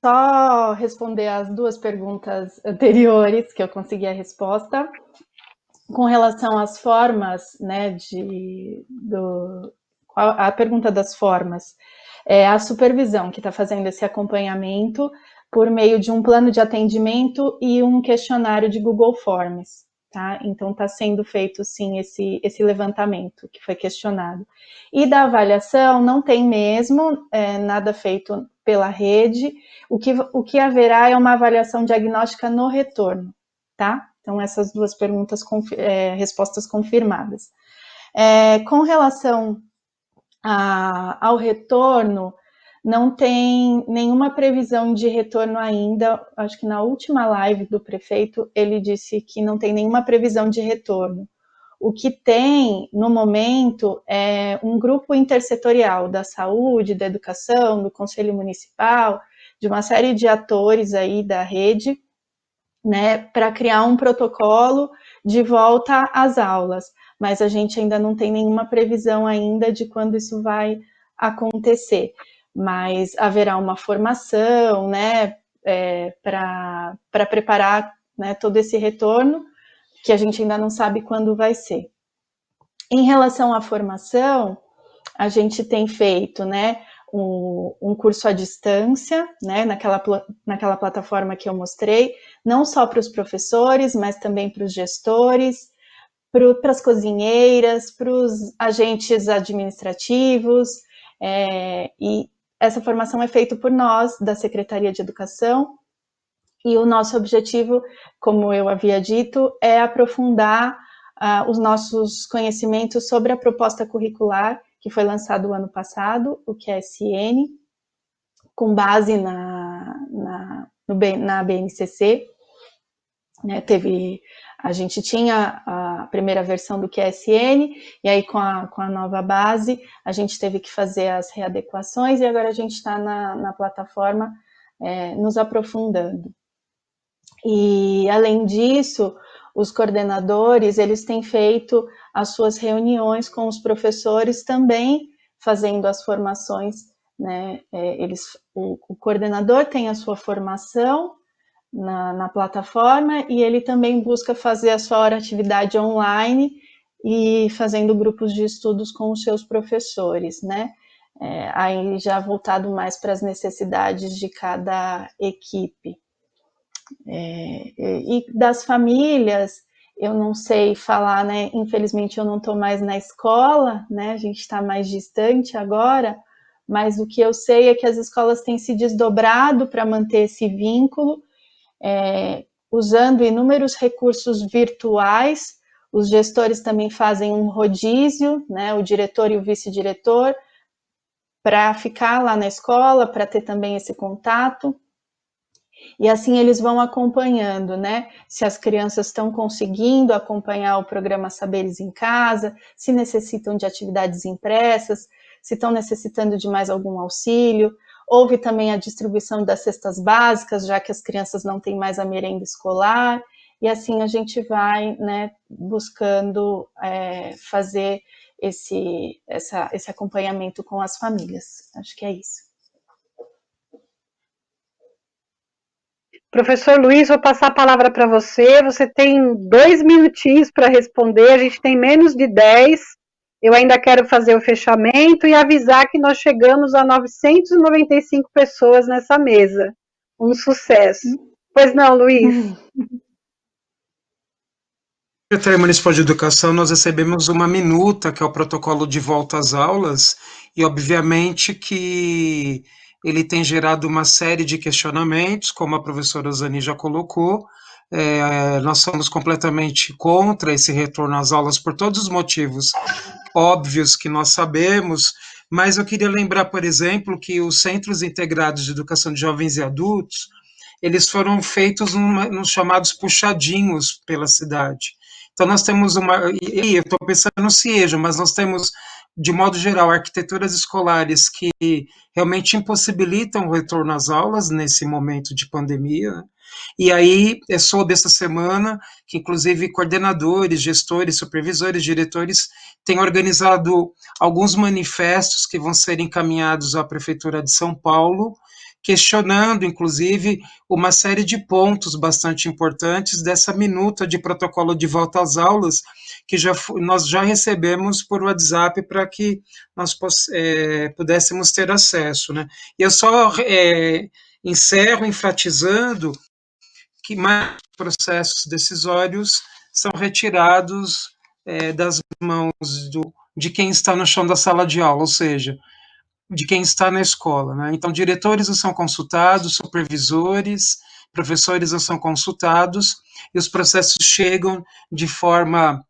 Só responder as 2 perguntas anteriores, que eu consegui a resposta. Com relação às formas, né, a pergunta das formas, é a supervisão que está fazendo esse acompanhamento por meio de um plano de atendimento e um questionário de Google Forms. Tá? Então, está sendo feito, sim, esse levantamento que foi questionado. E da avaliação, não tem mesmo nada feito pela rede. O que haverá é uma avaliação diagnóstica no retorno. Tá? Então, essas 2 perguntas, respostas confirmadas. Com relação ao retorno, não tem nenhuma previsão de retorno ainda. Acho que na última live do prefeito, ele disse que não tem nenhuma previsão de retorno. O que tem, no momento, é um grupo intersetorial da saúde, da educação, do Conselho Municipal, de uma série de atores aí da rede, né, para criar um protocolo de volta às aulas. Mas a gente ainda não tem nenhuma previsão ainda de quando isso vai acontecer. Mas haverá uma formação, né, para preparar, né, todo esse retorno, que a gente ainda não sabe quando vai ser. Em relação à formação, a gente tem feito, né, um curso à distância, né, naquela plataforma que eu mostrei, não só para os professores, mas também para os gestores, para as cozinheiras, para os agentes administrativos, e essa formação é feita por nós, da Secretaria de Educação, e o nosso objetivo, como eu havia dito, é aprofundar os nossos conhecimentos sobre a proposta curricular que foi lançado o ano passado, o QSN, com base na BNCC. Né, a gente tinha a primeira versão do QSN, e aí com a nova base, a gente teve que fazer as readequações, e agora a gente está na plataforma nos aprofundando. E, além disso, os coordenadores, eles têm feito as suas reuniões com os professores também, fazendo as formações, né? O coordenador tem a sua formação na plataforma, e ele também busca fazer a sua atividade online e fazendo grupos de estudos com os seus professores, né? Aí já voltado mais para as necessidades de cada equipe. E das famílias, eu não sei falar, né? Infelizmente eu não estou mais na escola, né? A gente está mais distante agora, mas o que eu sei é que as escolas têm se desdobrado para manter esse vínculo, usando inúmeros recursos virtuais. Os gestores também fazem um rodízio, né? O diretor e o vice-diretor, para ficar lá na escola, para ter também esse contato. E assim eles vão acompanhando, né? Se as crianças estão conseguindo acompanhar o programa Saberes em Casa, se necessitam de atividades impressas, se estão necessitando de mais algum auxílio. Houve também a distribuição das cestas básicas, já que as crianças não têm mais a merenda escolar. E assim a gente vai, né, buscando fazer esse acompanhamento com as famílias. Acho que é isso. Professor Luiz, vou passar a palavra para você. Você tem 2 minutinhos para responder, a gente tem menos de 10. Eu ainda quero fazer o fechamento e avisar que nós chegamos a 995 pessoas nessa mesa. Um sucesso. Pois não, Luiz? Secretaria Municipal de Educação, nós recebemos uma minuta, que é o protocolo de volta às aulas, e obviamente que ele tem gerado uma série de questionamentos, como a professora Zani já colocou. Nós somos completamente contra esse retorno às aulas por todos os motivos óbvios que nós sabemos, mas eu queria lembrar, por exemplo, que os Centros Integrados de Educação de Jovens e Adultos, eles foram feitos nos chamados puxadinhos pela cidade. Então, nós temos e eu estou pensando no CIEJA, mas nós temos, de modo geral, arquiteturas escolares que realmente impossibilitam o retorno às aulas nesse momento de pandemia, né? E aí, soube essa semana que, inclusive, coordenadores, gestores, supervisores, diretores têm organizado alguns manifestos que vão ser encaminhados à Prefeitura de São Paulo, questionando, inclusive, uma série de pontos bastante importantes dessa minuta de protocolo de volta às aulas, que nós já recebemos por WhatsApp para que nós pudéssemos ter acesso, né? E eu só encerro enfatizando que mais processos decisórios são retirados das mãos de quem está no chão da sala de aula, ou seja, de quem está na escola, né? Então, diretores não são consultados, supervisores, professores não são consultados, e os processos chegam de forma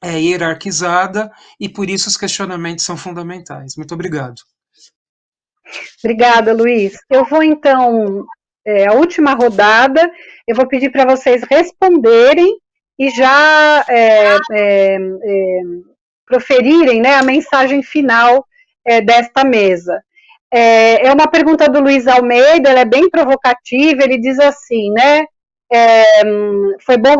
hierarquizada, e por isso os questionamentos são fundamentais. Muito obrigado. Obrigada, Luiz. Eu vou, então, a última rodada, eu vou pedir para vocês responderem e já proferirem, né, a mensagem final desta mesa. É uma pergunta do Luiz Almeida, ela é bem provocativa, ele diz assim, né, foi bom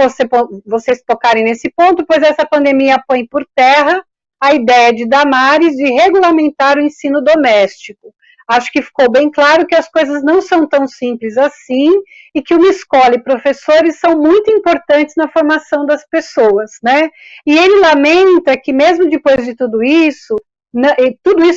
vocês tocarem nesse ponto, pois essa pandemia põe por terra a ideia de Damares de regulamentar o ensino doméstico. Acho que ficou bem claro que as coisas não são tão simples assim e que uma escola e professores são muito importantes na formação das pessoas, né? E ele lamenta que mesmo depois de tudo isso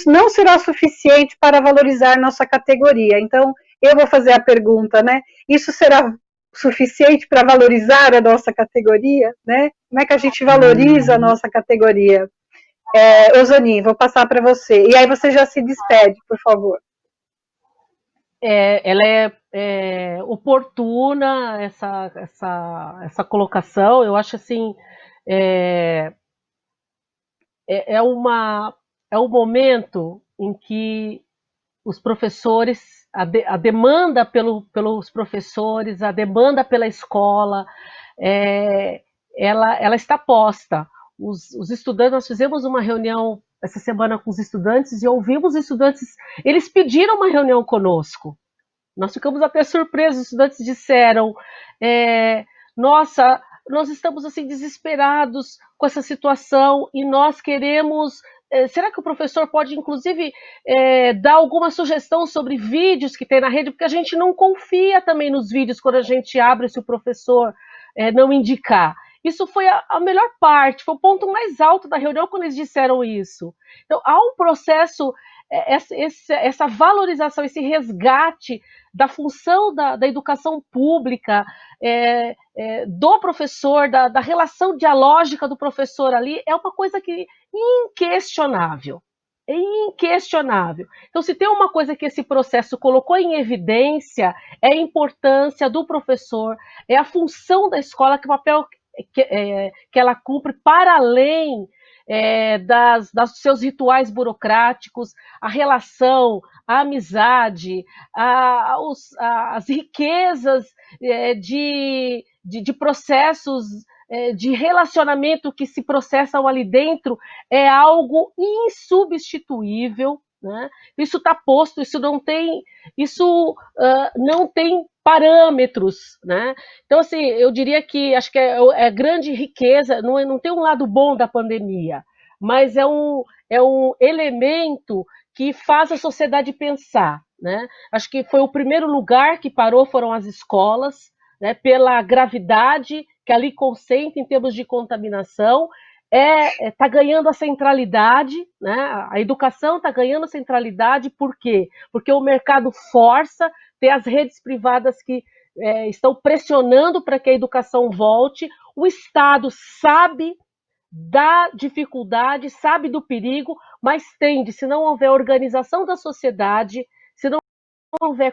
não será suficiente para valorizar nossa categoria. Então, eu vou fazer a pergunta, né? Isso será suficiente para valorizar a nossa categoria, né? Como é que a gente valoriza a nossa categoria? Eusani, vou passar para você. E aí você já se despede, por favor. Ela é oportuna, essa colocação. Eu acho assim, é um momento em que os professores, a demanda pelos professores, a demanda pela escola, ela está posta. Os estudantes, nós fizemos uma reunião essa semana com os estudantes e ouvimos os estudantes, eles pediram uma reunião conosco. Nós ficamos até surpresos, os estudantes disseram, nossa, nós estamos assim desesperados com essa situação e nós queremos... será que o professor pode, inclusive, dar alguma sugestão sobre vídeos que tem na rede? Porque a gente não confia também nos vídeos quando a gente abre se o professor não indicar. Isso foi a melhor parte, foi o ponto mais alto da reunião quando eles disseram isso. Então, há um processo, essa valorização, esse resgate da função da educação pública, do professor, da relação dialógica do professor ali, é uma coisa que inquestionável. É inquestionável. Então, se tem uma coisa que esse processo colocou em evidência, é a importância do professor, é a função da escola, que o papel que ela cumpre para além dos seus rituais burocráticos, a relação, a amizade, as riquezas de processos de relacionamento que se processam ali dentro, é algo insubstituível, né? Isso está posto, isso não tem parâmetros, né? Então, assim, eu diria que acho que é grande riqueza, não tem um lado bom da pandemia, mas é um elemento que faz a sociedade pensar, né? Acho que foi o primeiro lugar que parou, foram as escolas, né, pela gravidade que ali concentra em termos de contaminação, está ganhando a centralidade, né? A educação está ganhando centralidade, por quê? Porque o mercado força, tem as redes privadas que estão pressionando para que a educação volte, o Estado sabe da dificuldade, sabe do perigo, mas tende, se não houver organização da sociedade, se não houver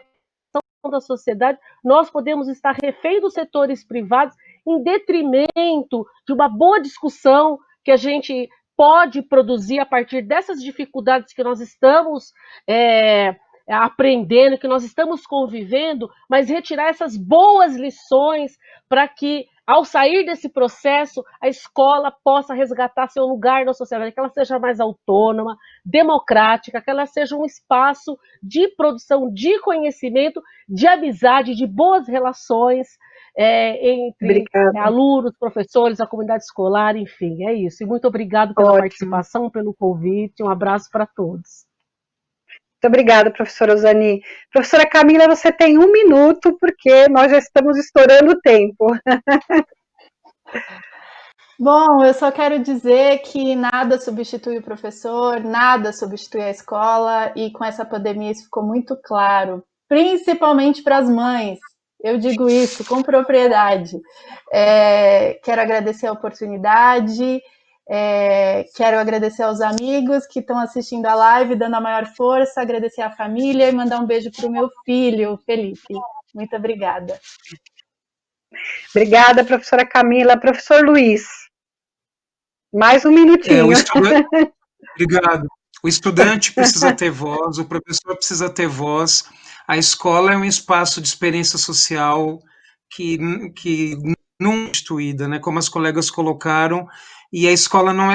da sociedade, nós podemos estar refém dos setores privados em detrimento de uma boa discussão que a gente pode produzir a partir dessas dificuldades que nós estamos aprendendo, que nós estamos convivendo, mas retirar essas boas lições para que, ao sair desse processo, a escola possa resgatar seu lugar na sociedade, que ela seja mais autônoma, democrática, que ela seja um espaço de produção de conhecimento, de amizade, de boas relações entre alunos, professores, a comunidade escolar, enfim, é isso. E muito obrigado pela participação, pelo convite, um abraço para todos. Muito obrigada, professora Ozani. Professora Camila, você tem 1 minuto, porque nós já estamos estourando o tempo. Bom, eu só quero dizer que nada substitui o professor, nada substitui a escola, e com essa pandemia isso ficou muito claro, principalmente para as mães. Eu digo isso com propriedade. Quero agradecer a oportunidade, quero agradecer aos amigos que estão assistindo a live, dando a maior força, agradecer à família e mandar um beijo para o meu filho, Felipe. Muito obrigada. Obrigada, professora Camila. Professor Luiz, mais 1 minutinho. Obrigado. O estudante precisa ter voz, o professor precisa ter voz, a escola é um espaço de experiência social que não é instituída, né, como as colegas colocaram, e a escola não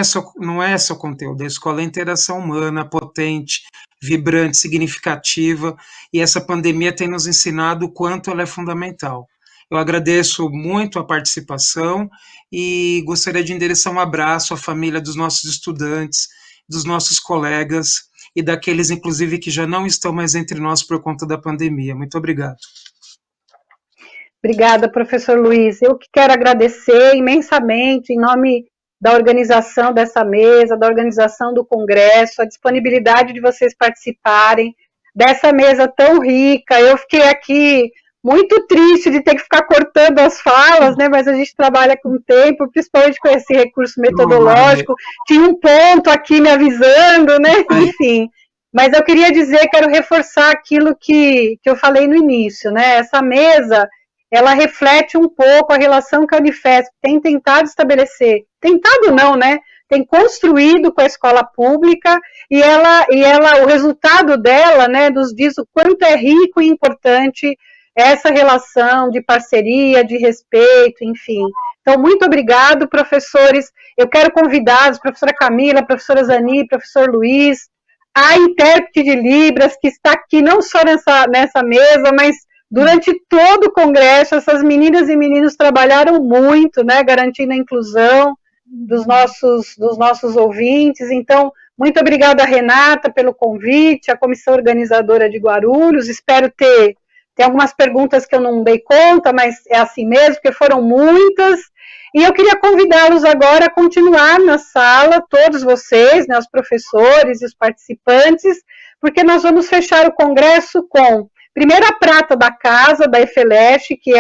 é só conteúdo, a escola é interação humana, potente, vibrante, significativa, e essa pandemia tem nos ensinado o quanto ela é fundamental. Eu agradeço muito a participação e gostaria de endereçar um abraço à família dos nossos estudantes, dos nossos colegas e daqueles, inclusive, que já não estão mais entre nós por conta da pandemia. Muito obrigado. Obrigada, professor Luiz. Eu que quero agradecer imensamente, em nome da organização dessa mesa, da organização do Congresso, a disponibilidade de vocês participarem dessa mesa tão rica. Eu fiquei aqui muito triste de ter que ficar cortando as falas, né? Mas a gente trabalha com tempo, principalmente com esse recurso metodológico. Tinha um ponto aqui me avisando, né? Enfim. Mas eu queria dizer, quero reforçar aquilo que eu falei no início, né? Essa mesa, ela reflete um pouco a relação que a Unifesp tem tentado estabelecer. Tentado não, né? Tem construído com a escola pública e o resultado dela, né, nos diz o quanto é rico e importante essa relação de parceria, de respeito, enfim. Então, muito obrigado, professores. Eu quero convidar a professora Camila, a professora Zani, professor Luiz, a intérprete de Libras, que está aqui não só nessa mesa, mas durante todo o congresso. Essas meninas e meninos trabalharam muito, né, garantindo a inclusão dos nossos ouvintes. Então, muito obrigada, Renata, pelo convite, a comissão organizadora de Guarulhos. Espero ter Tem algumas perguntas que eu não dei conta, mas é assim mesmo, porque foram muitas. E eu queria convidá-los agora a continuar na sala, todos vocês, né, os professores e os participantes, porque nós vamos fechar o congresso com, primeiro, a prata da casa, da EFELESH, que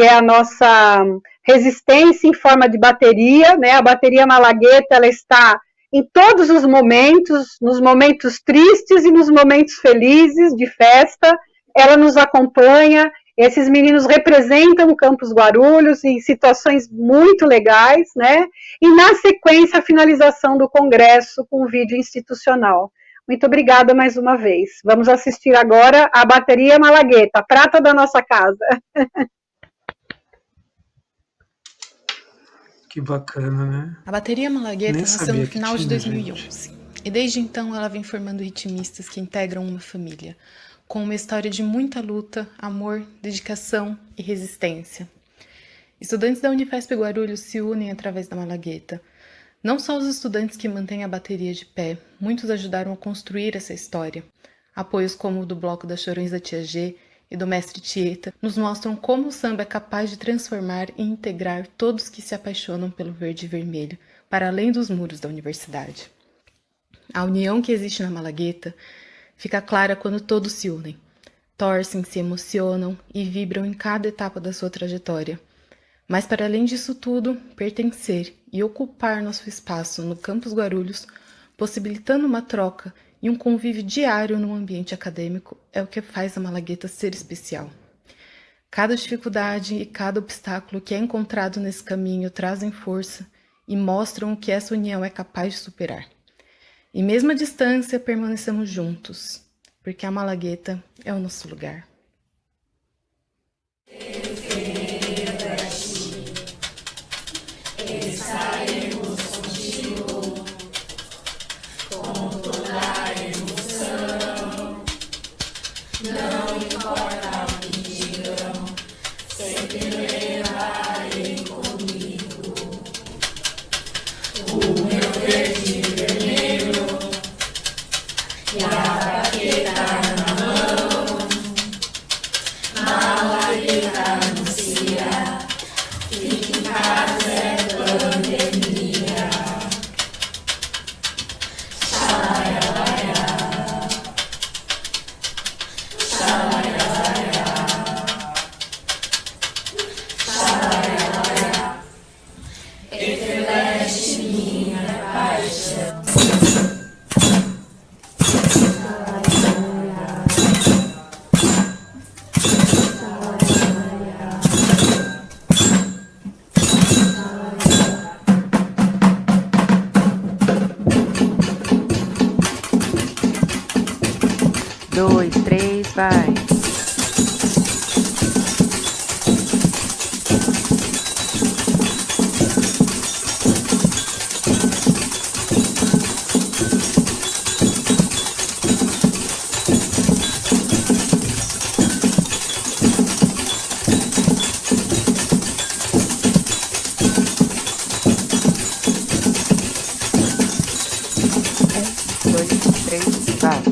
é a nossa resistência em forma de bateria, né? A bateria Malagueta, ela está em todos os momentos, nos momentos tristes e nos momentos felizes de festa, ela nos acompanha. Esses meninos representam o Campus Guarulhos em situações muito legais, né? E na sequência, a finalização do congresso com vídeo institucional. Muito obrigada mais uma vez. Vamos assistir agora a bateria Malagueta, a prata da nossa casa. Que bacana, né? A bateria Malagueta Nem nasceu sabia no que final de tinha, 2011. E desde então ela vem formando ritmistas que integram uma família, com uma história de muita luta, amor, dedicação e resistência. Estudantes da Unifesp Guarulhos se unem através da Malagueta. Não só os estudantes que mantêm a bateria de pé, muitos ajudaram a construir essa história. Apoios como o do Bloco das Chorões da Tia G e do Mestre Tieta nos mostram como o samba é capaz de transformar e integrar todos que se apaixonam pelo verde e vermelho, para além dos muros da universidade. A união que existe na Malagueta fica clara quando todos se unem, torcem, se emocionam e vibram em cada etapa da sua trajetória. Mas para além disso tudo, pertencer e ocupar nosso espaço no Campus Guarulhos, possibilitando uma troca e um convívio diário no ambiente acadêmico, é o que faz a Malagueta ser especial. Cada dificuldade e cada obstáculo que é encontrado nesse caminho trazem força e mostram o que essa união é capaz de superar. E mesmo à distância, permanecemos juntos, porque a Malagueta é o nosso lugar. Estaremos contigo, com toda a emoção. Não importa o que digam, sempre levarei comigo o meu verde e vermelho e a baqueta na mão. Malagueta anuncia, fique em casa, é pandemia. Xalaialaia, xalaialaia, xalaialaia, EFELESH, minha paixão. Dois, três, vai. Um, dois, três, vai.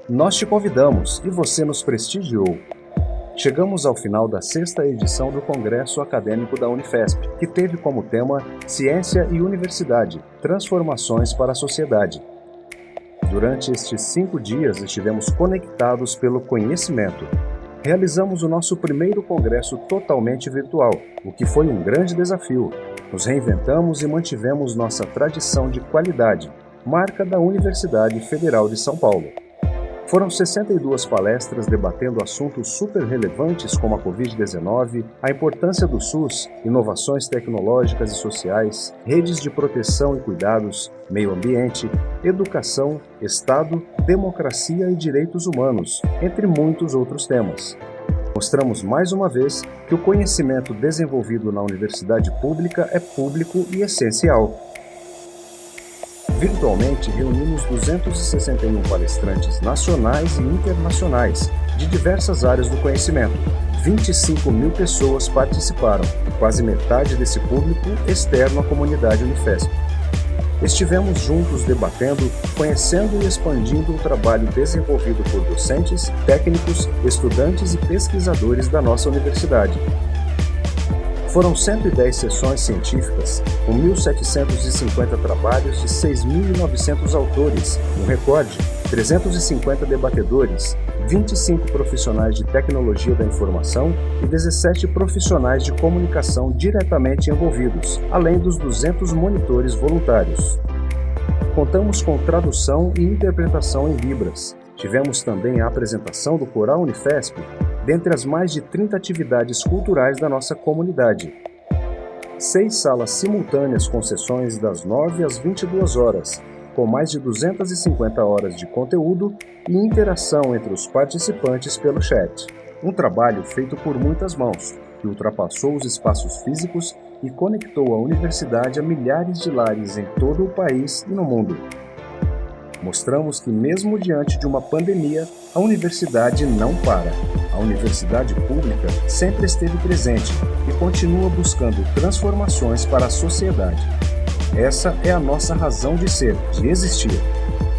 Nós te convidamos e você nos prestigiou. Chegamos ao final da 6ª edição do Congresso Acadêmico da Unifesp, que teve como tema Ciência e Universidade, Transformações para a Sociedade. Durante estes 5 dias estivemos conectados pelo conhecimento. realizamos o nosso primeiro congresso totalmente virtual, o que foi um grande desafio. Nos reinventamos e mantivemos nossa tradição de qualidade, marca da Universidade Federal de São Paulo. Foram 62 palestras debatendo assuntos super relevantes como a Covid-19, a importância do SUS, inovações tecnológicas e sociais, redes de proteção e cuidados, meio ambiente, educação, Estado, democracia e direitos humanos, entre muitos outros temas. Mostramos mais uma vez que o conhecimento desenvolvido na universidade pública é público e essencial. Virtualmente, reunimos 261 palestrantes nacionais e internacionais, de diversas áreas do conhecimento. 25 mil pessoas participaram, quase metade desse público externo à comunidade Unifesp. Estivemos juntos debatendo, conhecendo e expandindo o trabalho desenvolvido por docentes, técnicos, estudantes e pesquisadores da nossa universidade. Foram 110 sessões científicas, com 1.750 trabalhos de 6.900 autores, um recorde, 350 debatedores, 25 profissionais de tecnologia da informação e 17 profissionais de comunicação diretamente envolvidos, além dos 200 monitores voluntários. Contamos com tradução e interpretação em Libras. Tivemos também a apresentação do Coral Unifesp, dentre as mais de 30 atividades culturais da nossa comunidade. 6 salas simultâneas com sessões das 9 às 22 horas, com mais de 250 horas de conteúdo e interação entre os participantes pelo chat. Um trabalho feito por muitas mãos, que ultrapassou os espaços físicos e conectou a universidade a milhares de lares em todo o país e no mundo. Mostramos que mesmo diante de uma pandemia, a universidade não para. A universidade pública sempre esteve presente e continua buscando transformações para a sociedade. Essa é a nossa razão de ser, de existir.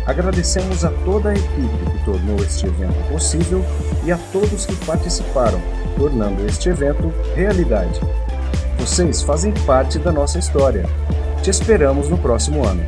Agradecemos a toda a equipe que tornou este evento possível e a todos que participaram, tornando este evento realidade. Vocês fazem parte da nossa história. Te esperamos no próximo ano.